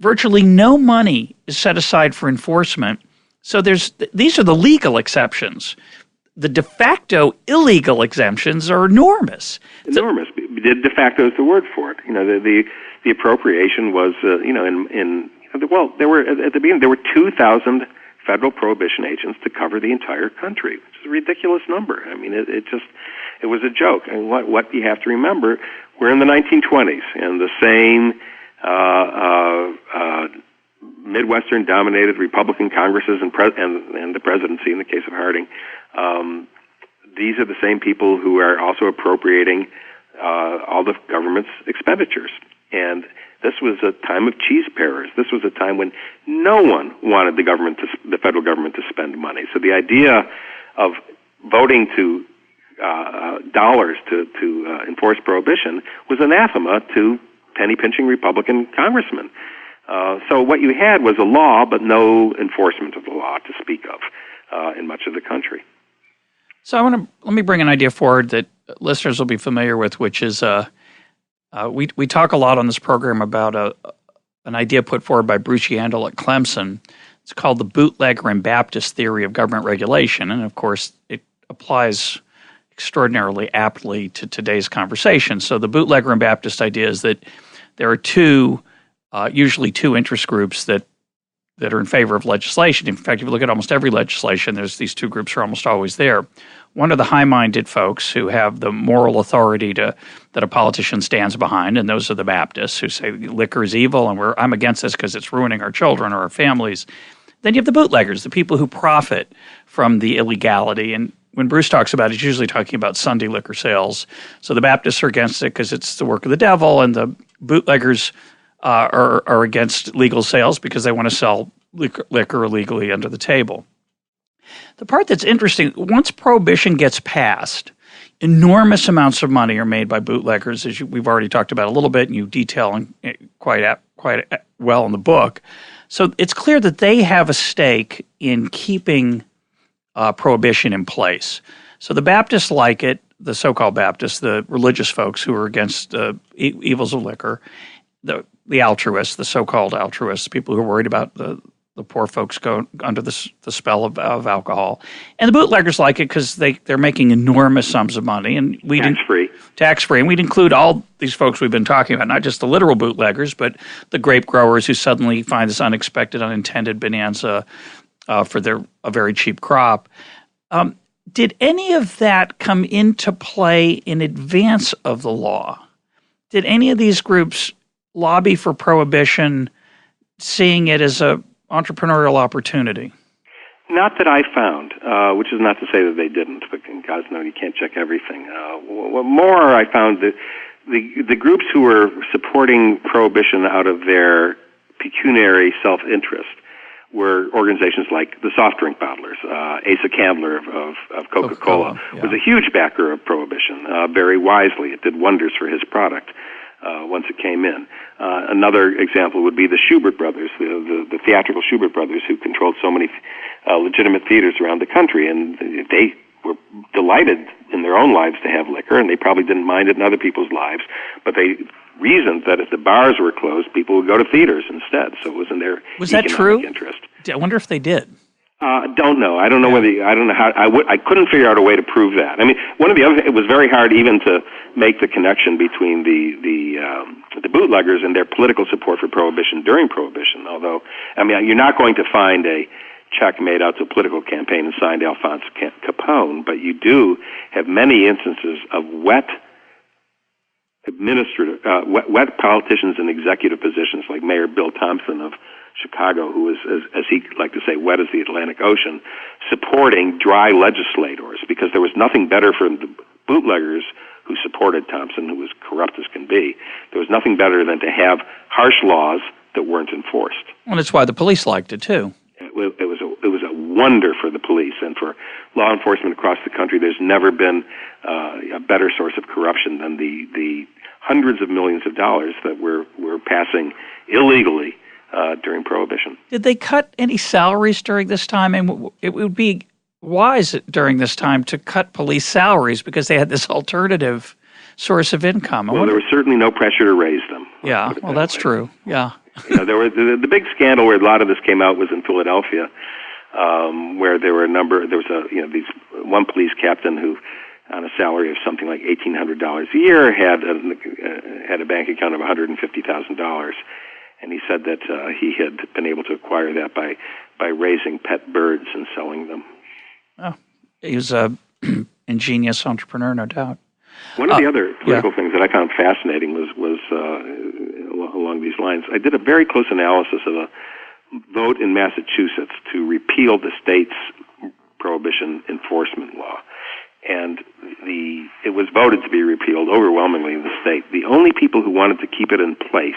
virtually no money is set aside for enforcement. So these are the legal exceptions. The de facto illegal exemptions are enormous. Enormous. De facto is the word for it. The appropriation was, there were at the beginning there were 2,000 federal prohibition agents to cover the entire country, which is a ridiculous number. I mean, it was a joke. And what you have to remember, we're in the 1920s, and the same Midwestern-dominated Republican Congresses and the presidency, in the case of Harding, these are the same people who are also appropriating all the government's expenditures. And this was a time of cheese pairers. This was a time when no one wanted the federal government to spend money. So the idea of voting to dollars to enforce prohibition was anathema to penny-pinching Republican congressmen. So what you had was a law, but no enforcement of the law to speak of in much of the country. So let me bring an idea forward that listeners will be familiar with, which is we talk a lot on this program about an idea put forward by Bruce Yandel at Clemson. It's called the Bootlegger and Baptist theory of government regulation, and of course it applies extraordinarily aptly to today's conversation. So the Bootlegger and Baptist idea is that there are usually two interest groups that are in favor of legislation. In fact, if you look at almost every legislation, there's these two groups are almost always there. One are the high-minded folks who have the moral authority that a politician stands behind, and those are the Baptists who say liquor is evil and I'm against this because it's ruining our children or our families. Then you have the bootleggers, the people who profit from the illegality. And when Bruce talks about it, he's usually talking about Sunday liquor sales. So the Baptists are against it because it's the work of the devil, and the bootleggers are against legal sales because they want to sell liquor illegally under the table. The part that's interesting, once Prohibition gets passed, enormous amounts of money are made by bootleggers, as we've already talked about a little bit, and you detail quite well in the book. So it's clear that they have a stake in keeping Prohibition in place. So the Baptists like it, the so-called Baptists, the religious folks who are against the evils of liquor, the altruists, the so-called altruists, people who are worried about the poor folks go under the spell of alcohol. And the bootleggers like it because they're making enormous sums of money. And tax-free. And we'd include all these folks we've been talking about, not just the literal bootleggers, but the grape growers who suddenly find this unexpected, unintended bonanza for a very cheap crop. Did any of that come into play in advance of the law? Did any of these groups lobby for prohibition, seeing it as a entrepreneurial opportunity? Not that I found, which is not to say that they didn't, but God knows you can't check everything. More, I found that the groups who were supporting prohibition out of their pecuniary self-interest were organizations like the soft drink bottlers. Asa Candler of Coca-Cola was a huge backer of prohibition, very wisely. It did wonders for his product once it came in. Another example would be the Schubert brothers, the theatrical Schubert brothers, who controlled so many legitimate theaters around the country, and they were delighted in their own lives to have liquor, and they probably didn't mind it in other people's lives, but they reasoned that if the bars were closed, people would go to theaters instead, so it was in their economic interest. I wonder if they did. Don't know. I don't know I don't know how. I couldn't figure out a way to prove that. I mean, one of the other. It was very hard even to make the connection between the bootleggers and their political support for prohibition during Prohibition. Although, I mean, you're not going to find a check made out to a political campaign and signed Alphonse Capone, but you do have many instances of wet politicians in executive positions, like Mayor Bill Thompson of Chicago, who is, as he liked to say, wet as the Atlantic Ocean, supporting dry legislators, because there was nothing better for the bootleggers who supported Thompson, who was corrupt as can be. There was nothing better than to have harsh laws that weren't enforced. Well, that's why the police liked it, too. It was a wonder for the police and for law enforcement across the country. There's never been a better source of corruption than the hundreds of millions of dollars that we're passing illegally during Prohibition. Did they cut any salaries during this time? And it would be wise during this time to cut police salaries because they had this alternative source of income. Well, there was certainly no pressure to raise them. Yeah, well, that's true. Yeah. There were the big scandal where a lot of this came out was in Philadelphia, where there was one police captain who, on a salary of something like $1,800 a year, had a bank account of $150,000. And he said that he had been able to acquire that by raising pet birds and selling them. Oh, a ingenious entrepreneur, no doubt. One of the other political things that I found fascinating was along these lines. I did a very close analysis of a vote in Massachusetts to repeal the state's prohibition enforcement law. And it was voted to be repealed overwhelmingly in the state. The only people who wanted to keep it in place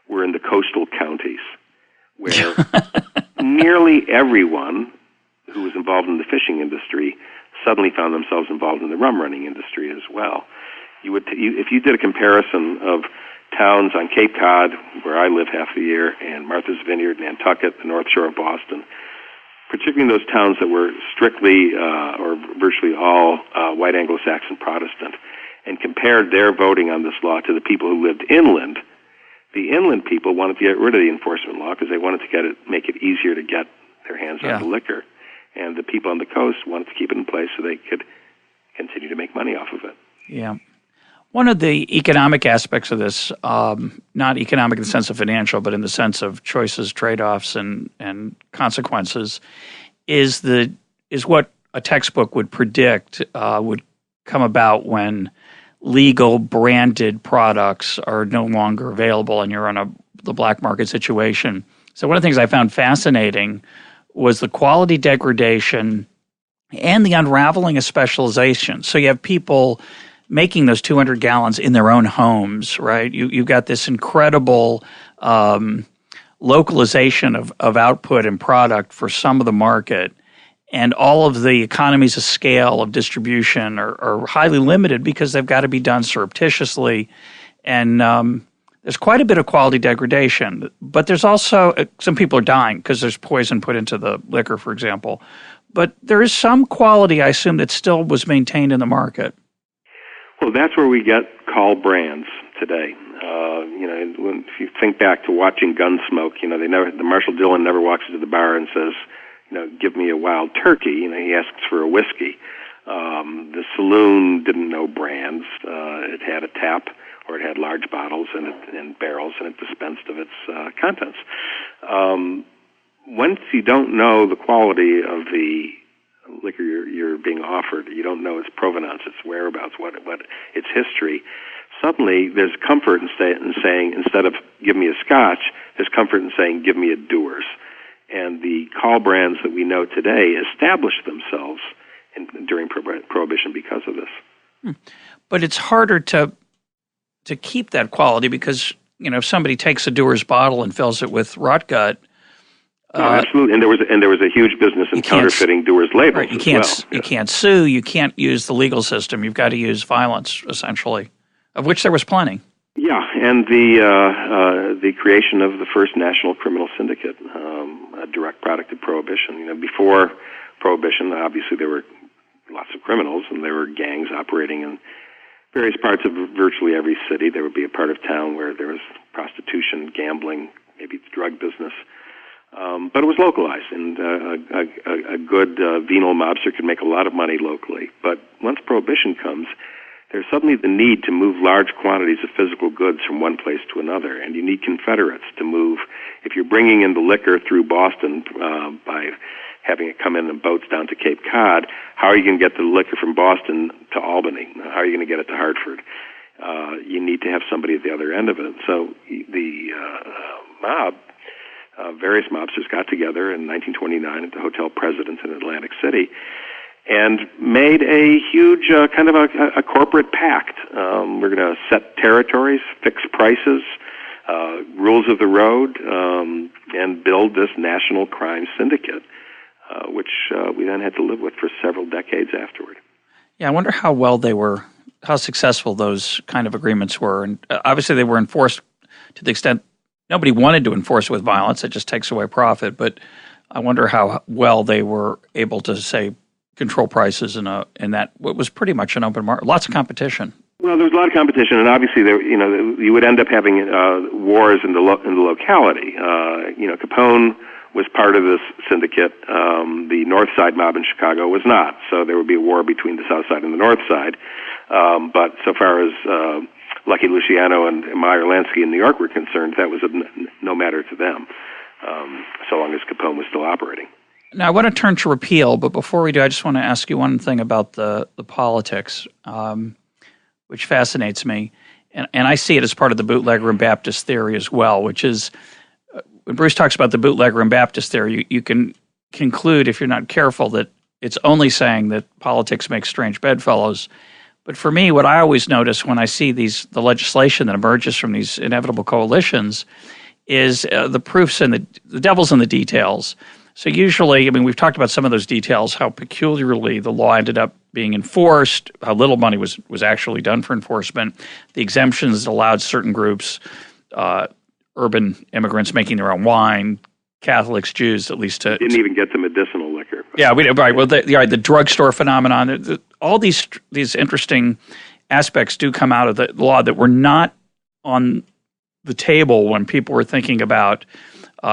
were in the coastal counties, where nearly everyone who was involved in the fishing industry suddenly found themselves involved in the rum running industry as well. If you did a comparison of towns on Cape Cod, where I live half the year, and Martha's Vineyard, Nantucket, the North Shore of Boston, particularly in those towns that were strictly or virtually all white Anglo-Saxon Protestant, and compared their voting on this law to the people who lived inland, the inland people wanted to get rid of the enforcement law because they wanted to make it easier to get their hands on the liquor. And the people on the coast wanted to keep it in place so they could continue to make money off of it. Yeah. One of the economic aspects of this, not economic in the sense of financial, but in the sense of choices, trade-offs, and consequences, is what a textbook would predict would come about when legal branded products are no longer available and you're on the black market situation. So one of the things I found fascinating was the quality degradation and the unraveling of specialization. So you have people making those 200 gallons in their own homes, right? You've got this incredible localization of output and product for some of the market, and all of the economies of scale of distribution are highly limited because they've got to be done surreptitiously, and there's quite a bit of quality degradation. But there's also some people are dying because there's poison put into the liquor, for example. But there is some quality, I assume, that still was maintained in the market. Well, that's where we get call brands today. If you think back to watching Gunsmoke, the Marshal Dillon never walks into the bar and says, give me a wild turkey. He asks for a whiskey. The saloon didn't know brands. It had a tap, or it had large bottles and barrels, and it dispensed of its contents. Once you don't know the quality of the liquor you're being offered, you don't know its provenance, its whereabouts, what its history. Suddenly, there's comfort in saying, instead of give me a Scotch, there's comfort in saying give me a Dewar's. And the call brands that we know today established themselves during Prohibition because of this. But it's harder to keep that quality because if somebody takes a Dewar's bottle and fills it with rot gut. Absolutely, and there was a huge business in counterfeiting Dewar's labels. Right, you can't sue. You can't use the legal system. You've got to use violence, essentially, of which there was plenty. Yeah, and the creation of the first national criminal syndicate, a direct product of Prohibition. Before Prohibition, obviously there were lots of criminals, and there were gangs operating in various parts of virtually every city. There would be a part of town where there was prostitution, gambling, maybe the drug business. But it was localized, and a good venal mobster could make a lot of money locally. But once Prohibition comes, there's suddenly the need to move large quantities of physical goods from one place to another, and you need confederates to move. If you're bringing in the liquor through Boston by having it come in boats down to Cape Cod, how are you going to get the liquor from Boston to Albany? How are you going to get it to Hartford? You need to have somebody at the other end of it. So the mob, various mobsters got together in 1929 at the Hotel President's in Atlantic City and made a huge kind of a corporate pact. We're going to set territories, fix prices, rules of the road, and build this national crime syndicate, which we then had to live with for several decades afterward. Yeah, I wonder how successful those kind of agreements were. And obviously they were enforced to the extent nobody wanted to enforce it with violence. It just takes away profit. But I wonder how well they were able to, say, control prices in that what was pretty much an open market. Lots of competition. Well, there was a lot of competition, and obviously you would end up having wars in the locality. Capone was part of this syndicate. The North Side mob in Chicago was not, so there would be a war between the South Side and the North Side. But so far as Lucky Luciano and Meyer Lansky in New York were concerned, that was no matter to them, so long as Capone was still operating. Now, I want to turn to repeal, but before we do, I just want to ask you one thing about the politics, which fascinates me. And I see it as part of the Bootlegger and Baptist theory as well, which is when Bruce talks about the Bootlegger and Baptist theory, you can conclude, if you're not careful, that it's only saying that politics makes strange bedfellows. But for me, what I always notice when I see the legislation that emerges from these inevitable coalitions is the proofs and the devil's in the details. So usually, I mean, we've talked about some of those details, how peculiarly the law ended up being enforced, how little money was actually done for enforcement, the exemptions that allowed certain groups, urban immigrants making their own wine, Catholics, Jews, at least to... Didn't even get the medicinal liquor. Yeah, right. Well, the drugstore phenomenon, all these interesting aspects do come out of the law that were not on the table when people were thinking about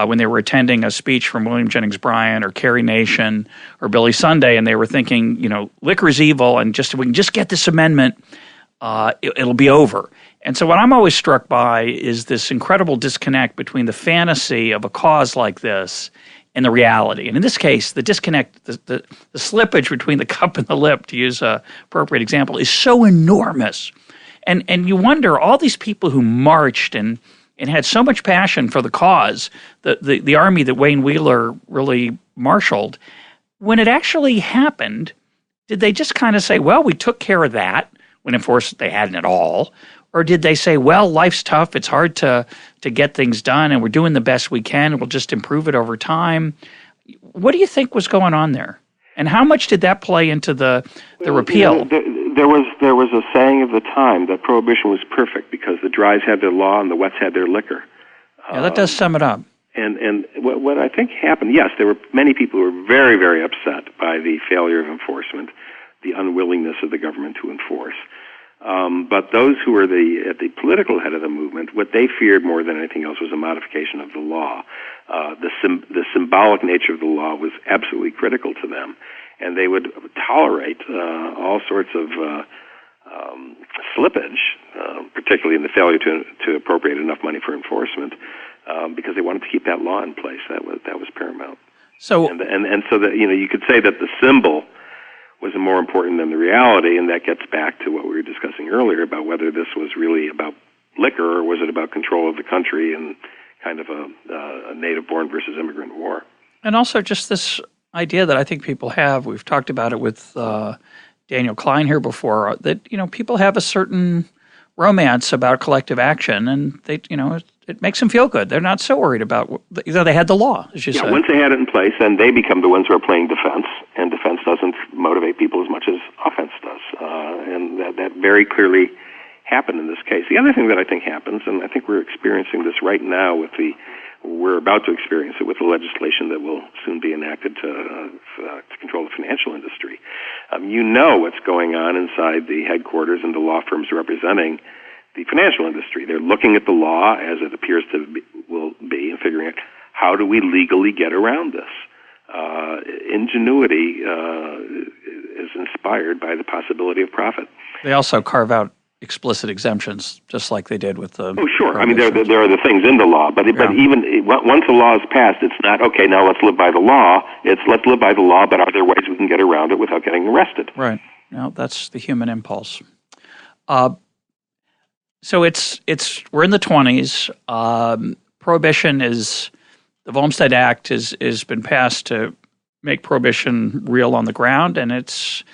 when they were attending a speech from William Jennings Bryan or Carrie Nation or Billy Sunday, and they were thinking, liquor is evil, and if we can just get this amendment, it'll be over. And so what I'm always struck by is this incredible disconnect between the fantasy of a cause like this and the reality. And in this case, the disconnect, the slippage between the cup and the lip, to use an appropriate example, is so enormous. And you wonder, all these people who marched and had so much passion for the cause, the army that Wayne Wheeler really marshaled, when it actually happened, did they just kind of say, well, we took care of that, when of course they hadn't at all? Or did they say, well, life's tough, it's hard to get things done, and we're doing the best we can, and we'll just improve it over time? What do you think was going on there? And how much did that play into the repeal? There was a saying of the time that Prohibition was perfect because the dries had their law and the wets had their liquor. Yeah, that does sum it up. And what I think happened, yes, there were many people who were very, very upset by the failure of enforcement, the unwillingness of the government to enforce. But those who were at the political head of the movement, what they feared more than anything else was a modification of the law. The symbolic nature of the law was absolutely critical to them, and they would tolerate all sorts of slippage, particularly in the failure to appropriate enough money for enforcement, because they wanted to keep that law in place. That was paramount. So and so that you could say that the symbol was more important than the reality, and that gets back to what we were discussing earlier about whether this was really about liquor or was it about control of the country and kind of a native-born versus immigrant war. And also just this idea that I think people have, we've talked about it with Daniel Klein here before, that people have a certain romance about collective action, and they it makes them feel good. They're not so worried about they had the law, as you said. Once they had it in place, then they become the ones who are playing defense, and defense doesn't motivate people as much as offense does, and that very clearly happened in this case. The other thing that I think happens, and I think we're experiencing this right now we're about to experience it with the legislation that will soon be enacted to control the financial industry. What's going on inside the headquarters and the law firms representing the financial industry. They're looking at the law as it appears will be and figuring out how do we legally get around this. Ingenuity is inspired by the possibility of profit. They also carve out explicit exemptions, just like they did with the... Oh, sure. I mean, there are the things in the law, but even once the law is passed, it's not, okay, now let's live by the law. It's let's live by the law, but are there ways we can get around it without getting arrested? Right. Now, that's the human impulse. So we're in the 20s. Prohibition is... The Volstead Act has been passed to make prohibition real on the ground, and it's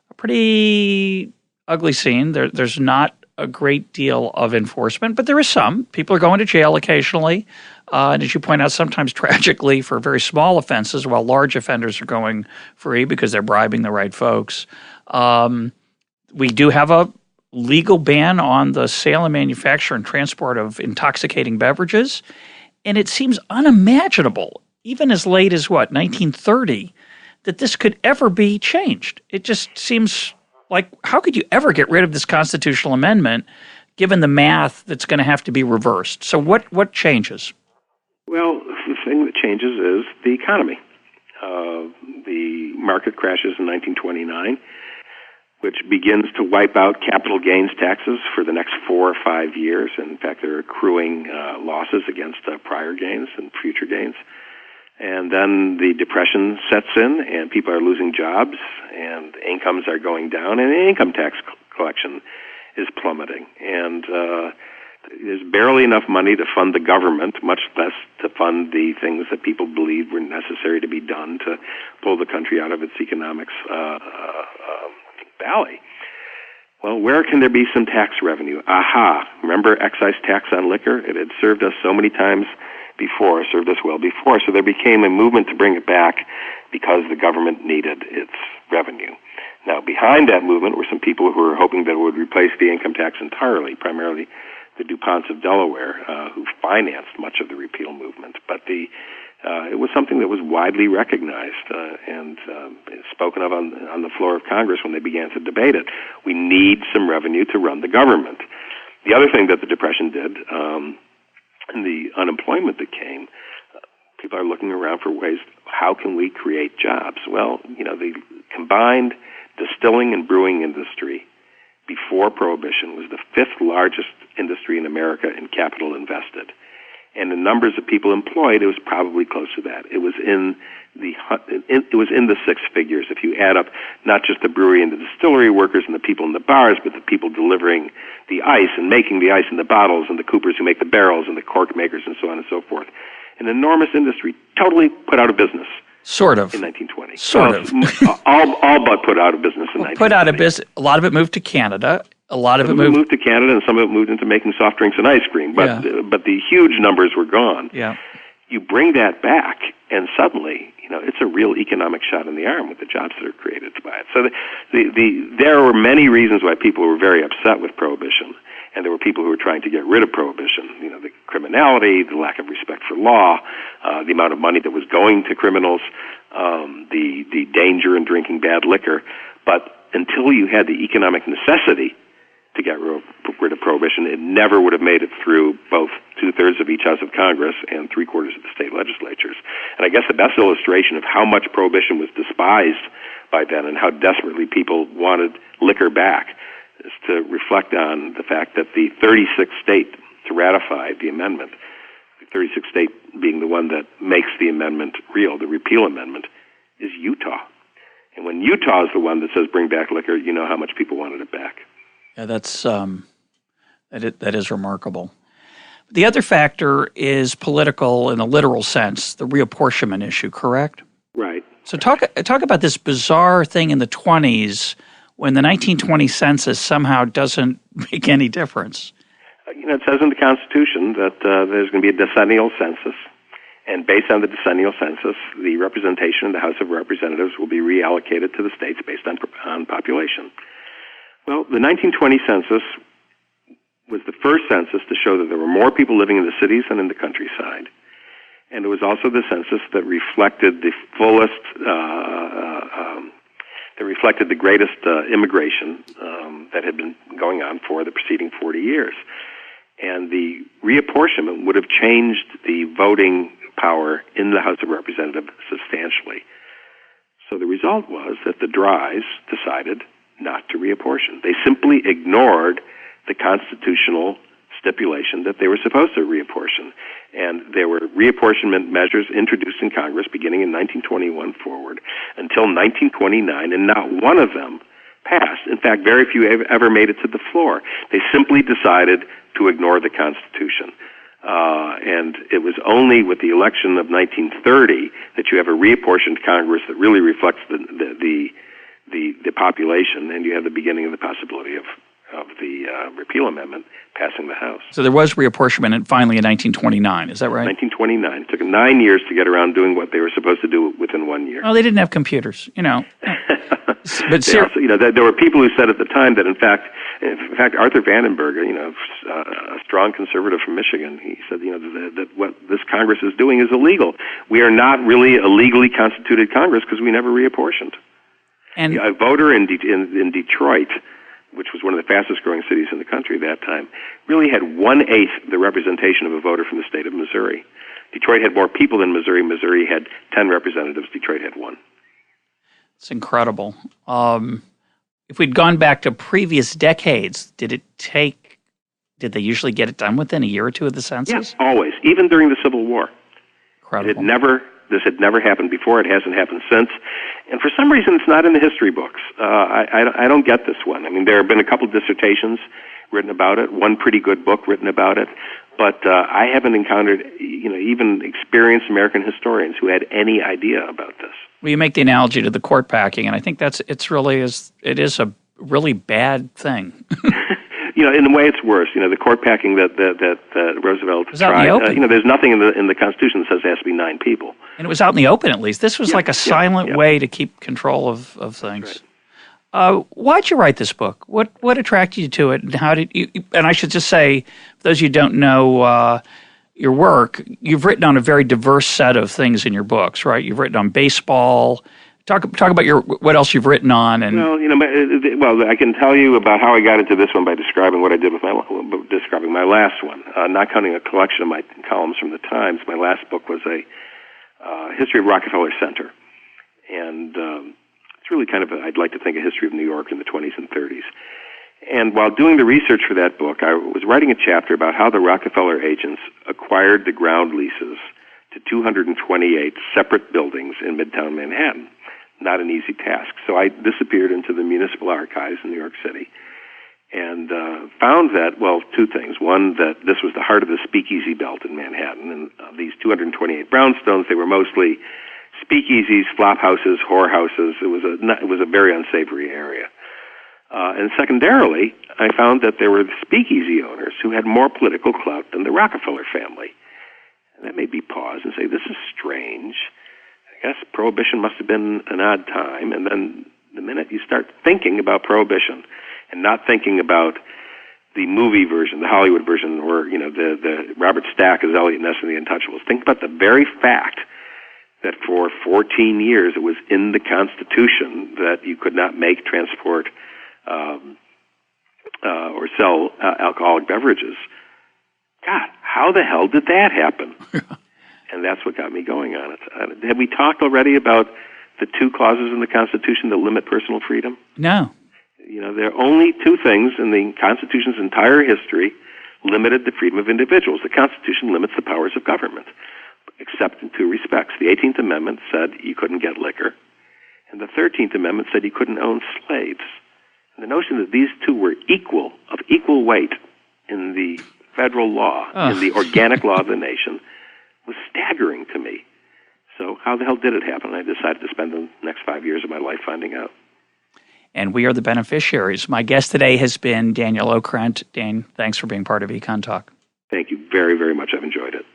a pretty ugly scene. There's not a great deal of enforcement, but there is some. People are going to jail occasionally, and as you point out, sometimes tragically for very small offenses, while large offenders are going free because they're bribing the right folks. We do have a legal ban on the sale and manufacture and transport of intoxicating beverages. And it seems unimaginable, even as late as, 1930, that this could ever be changed. It just seems like, how could you ever get rid of this constitutional amendment, given the math that's going to have to be reversed? So what changes? Well, the thing that changes is the economy. The market crashes in 1929, which begins to wipe out capital gains taxes for the next 4 or 5 years. In fact, they're accruing losses against prior gains and future gains. And then the Depression sets in, and people are losing jobs, and incomes are going down, and income tax collection is plummeting. And there's barely enough money to fund the government, much less to fund the things that people believed were necessary to be done to pull the country out of its economics valley. Well, where can there be some tax revenue? Aha! Remember excise tax on liquor? It had served us so many times before, served us well before, so there became a movement to bring it back because the government needed its revenue. Now, behind that movement were some people who were hoping that it would replace the income tax entirely, primarily the DuPonts of Delaware, who financed much of the repeal movement. But it was something that was widely recognized and spoken of on the floor of Congress when they began to debate it. We need some revenue to run the government. The other thing that the Depression did, and the unemployment that came, people are looking around for ways, how can we create jobs? Well, the combined distilling and brewing industry before Prohibition was the fifth largest industry in America in capital invested. And the numbers of people employed, it was probably close to that. It was in the six figures. If you add up not just the brewery and the distillery workers and the people in the bars, but the people delivering the ice and making the ice in the bottles and the coopers who make the barrels and the cork makers and so on and so forth. An enormous industry, totally put out of business. Sort of. In 1920. Sort of. all but put out of business in 1920. Put out of business. A lot of it moved to Canada. A lot of it moved to Canada, and some of it moved into making soft drinks and ice cream. But the huge numbers were gone. Yeah. You bring that back, and suddenly, it's a real economic shot in the arm with the jobs that are created by it. So there were many reasons why people were very upset with Prohibition, and there were people who were trying to get rid of Prohibition. The criminality, the lack of respect for law, the amount of money that was going to criminals, the danger in drinking bad liquor. But until you had the economic necessity to get rid of Prohibition, it never would have made it through both 2/3 of each House of Congress and 3/4 of the state legislatures. And I guess the best illustration of how much Prohibition was despised by then and how desperately people wanted liquor back is to reflect on the fact that the 36th state to ratify the amendment, the 36th state being the one that makes the amendment real, the repeal amendment, is Utah. And when Utah is the one that says bring back liquor, you know how much people wanted it back. Yeah, that is remarkable. The other factor is political in the literal sense, the reapportionment issue, correct? Right. So talk about this bizarre thing in the 20s when the 1920 census somehow doesn't make any difference. It says in the Constitution that there's going to be a decennial census, and based on the decennial census, the representation in the House of Representatives will be reallocated to the states based on population. Well, the 1920 census was the first census to show that there were more people living in the cities than in the countryside. And it was also the census that reflected the fullest, that reflected the greatest immigration that had been going on for the preceding 40 years. And the reapportionment would have changed the voting power in the House of Representatives substantially. So the result was that the Dries decided not to reapportion. They simply ignored the constitutional stipulation that they were supposed to reapportion. And there were reapportionment measures introduced in Congress beginning in 1921 forward until 1929, and not one of them passed. In fact, very few ever made it to the floor. They simply decided to ignore the Constitution. And it was only with the election of 1930 that you have a reapportioned Congress that really reflects the population, and you have the beginning of the possibility of the repeal amendment passing the House. So there was reapportionment finally in 1929, is that right? 1929. It took 9 years to get around doing what they were supposed to do within 1 year. Oh, they didn't have computers, But there were people who said at the time that, in fact, Arthur Vandenberg, a strong conservative from Michigan, he said, that what this Congress is doing is illegal. We are not really a legally constituted Congress because we never reapportioned. And a voter in Detroit, which was one of the fastest growing cities in the country at that time, really had 1/8 the representation of a voter from the state of Missouri. Detroit had more people than Missouri. Missouri had 10 representatives. Detroit had 1. It's incredible. If we'd gone back to previous decades, did they usually get it done within a year or two of the census? Yes, always. Even during the Civil War. Incredible. It never This had never happened before. It hasn't happened since. And for some reason, it's not in the history books. I don't get this one. I mean, there have been a couple dissertations written about it, one pretty good book written about it, but I haven't encountered, even experienced American historians who had any idea about this. Well, you make the analogy to the court packing, and I think it is a really bad thing. In a way, it's worse. The court packing that Roosevelt tried. There's nothing in the Constitution that says it has to be 9 people. And it was out in the open, at least. This was like a silent way to keep control of things. Right. Why'd you write this book? What attracted you to it, and how did you? And I should just say, for those of you who don't know your work, you've written on a very diverse set of things in your books, right? You've written on baseball. Talk about what else you've written on. And well, I can tell you about how I got into this one by describing what I did with describing my last one. Not counting a collection of my columns from the Times, my last book was a history of Rockefeller Center, and it's really kind of I'd like to think a history of New York in the 20s and 30s. And while doing the research for that book, I was writing a chapter about how the Rockefeller agents acquired the ground leases to 228 separate buildings in Midtown Manhattan. Not an easy task. So I disappeared into the municipal archives in New York City and found that, well, 2 things. One, that this was the heart of the speakeasy belt in Manhattan, and these 228 brownstones, they were mostly speakeasies, flop houses, whorehouses. It was a very unsavory area. And secondarily, I found that there were speakeasy owners who had more political clout than the Rockefeller family. And that made me pause and say, this is strange. I guess Prohibition must have been an odd time. And then the minute you start thinking about Prohibition and not thinking about the movie version, the Hollywood version, or the Robert Stack as Eliot Ness and the Untouchables, think about the very fact that for 14 years it was in the Constitution that you could not make, transport, or sell alcoholic beverages. God, how the hell did that happen? And that's what got me going on it. Have we talked already about the 2 clauses in the Constitution that limit personal freedom? No. There are only 2 things in the Constitution's entire history limited the freedom of individuals. The Constitution limits the powers of government, except in 2 respects. The 18th Amendment said you couldn't get liquor, and the 13th Amendment said you couldn't own slaves. And the notion that these 2 were of equal weight in the federal law, in the organic law of the nation, was staggering to me. So how the hell did it happen? I decided to spend the next 5 years of my life finding out. And we are the beneficiaries. My guest today has been Daniel Okrent. Dan, thanks for being part of EconTalk. Thank you very, very much. I've enjoyed it.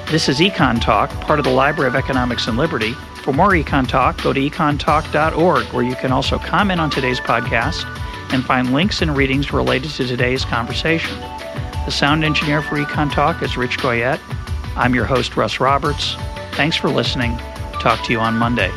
This is EconTalk, part of the Library of Economics and Liberty. For more EconTalk, go to econtalk.org, where you can also comment on today's podcast and find links and readings related to today's conversation. The sound engineer for EconTalk is Rich Goyette. I'm your host, Russ Roberts. Thanks for listening. Talk to you on Monday.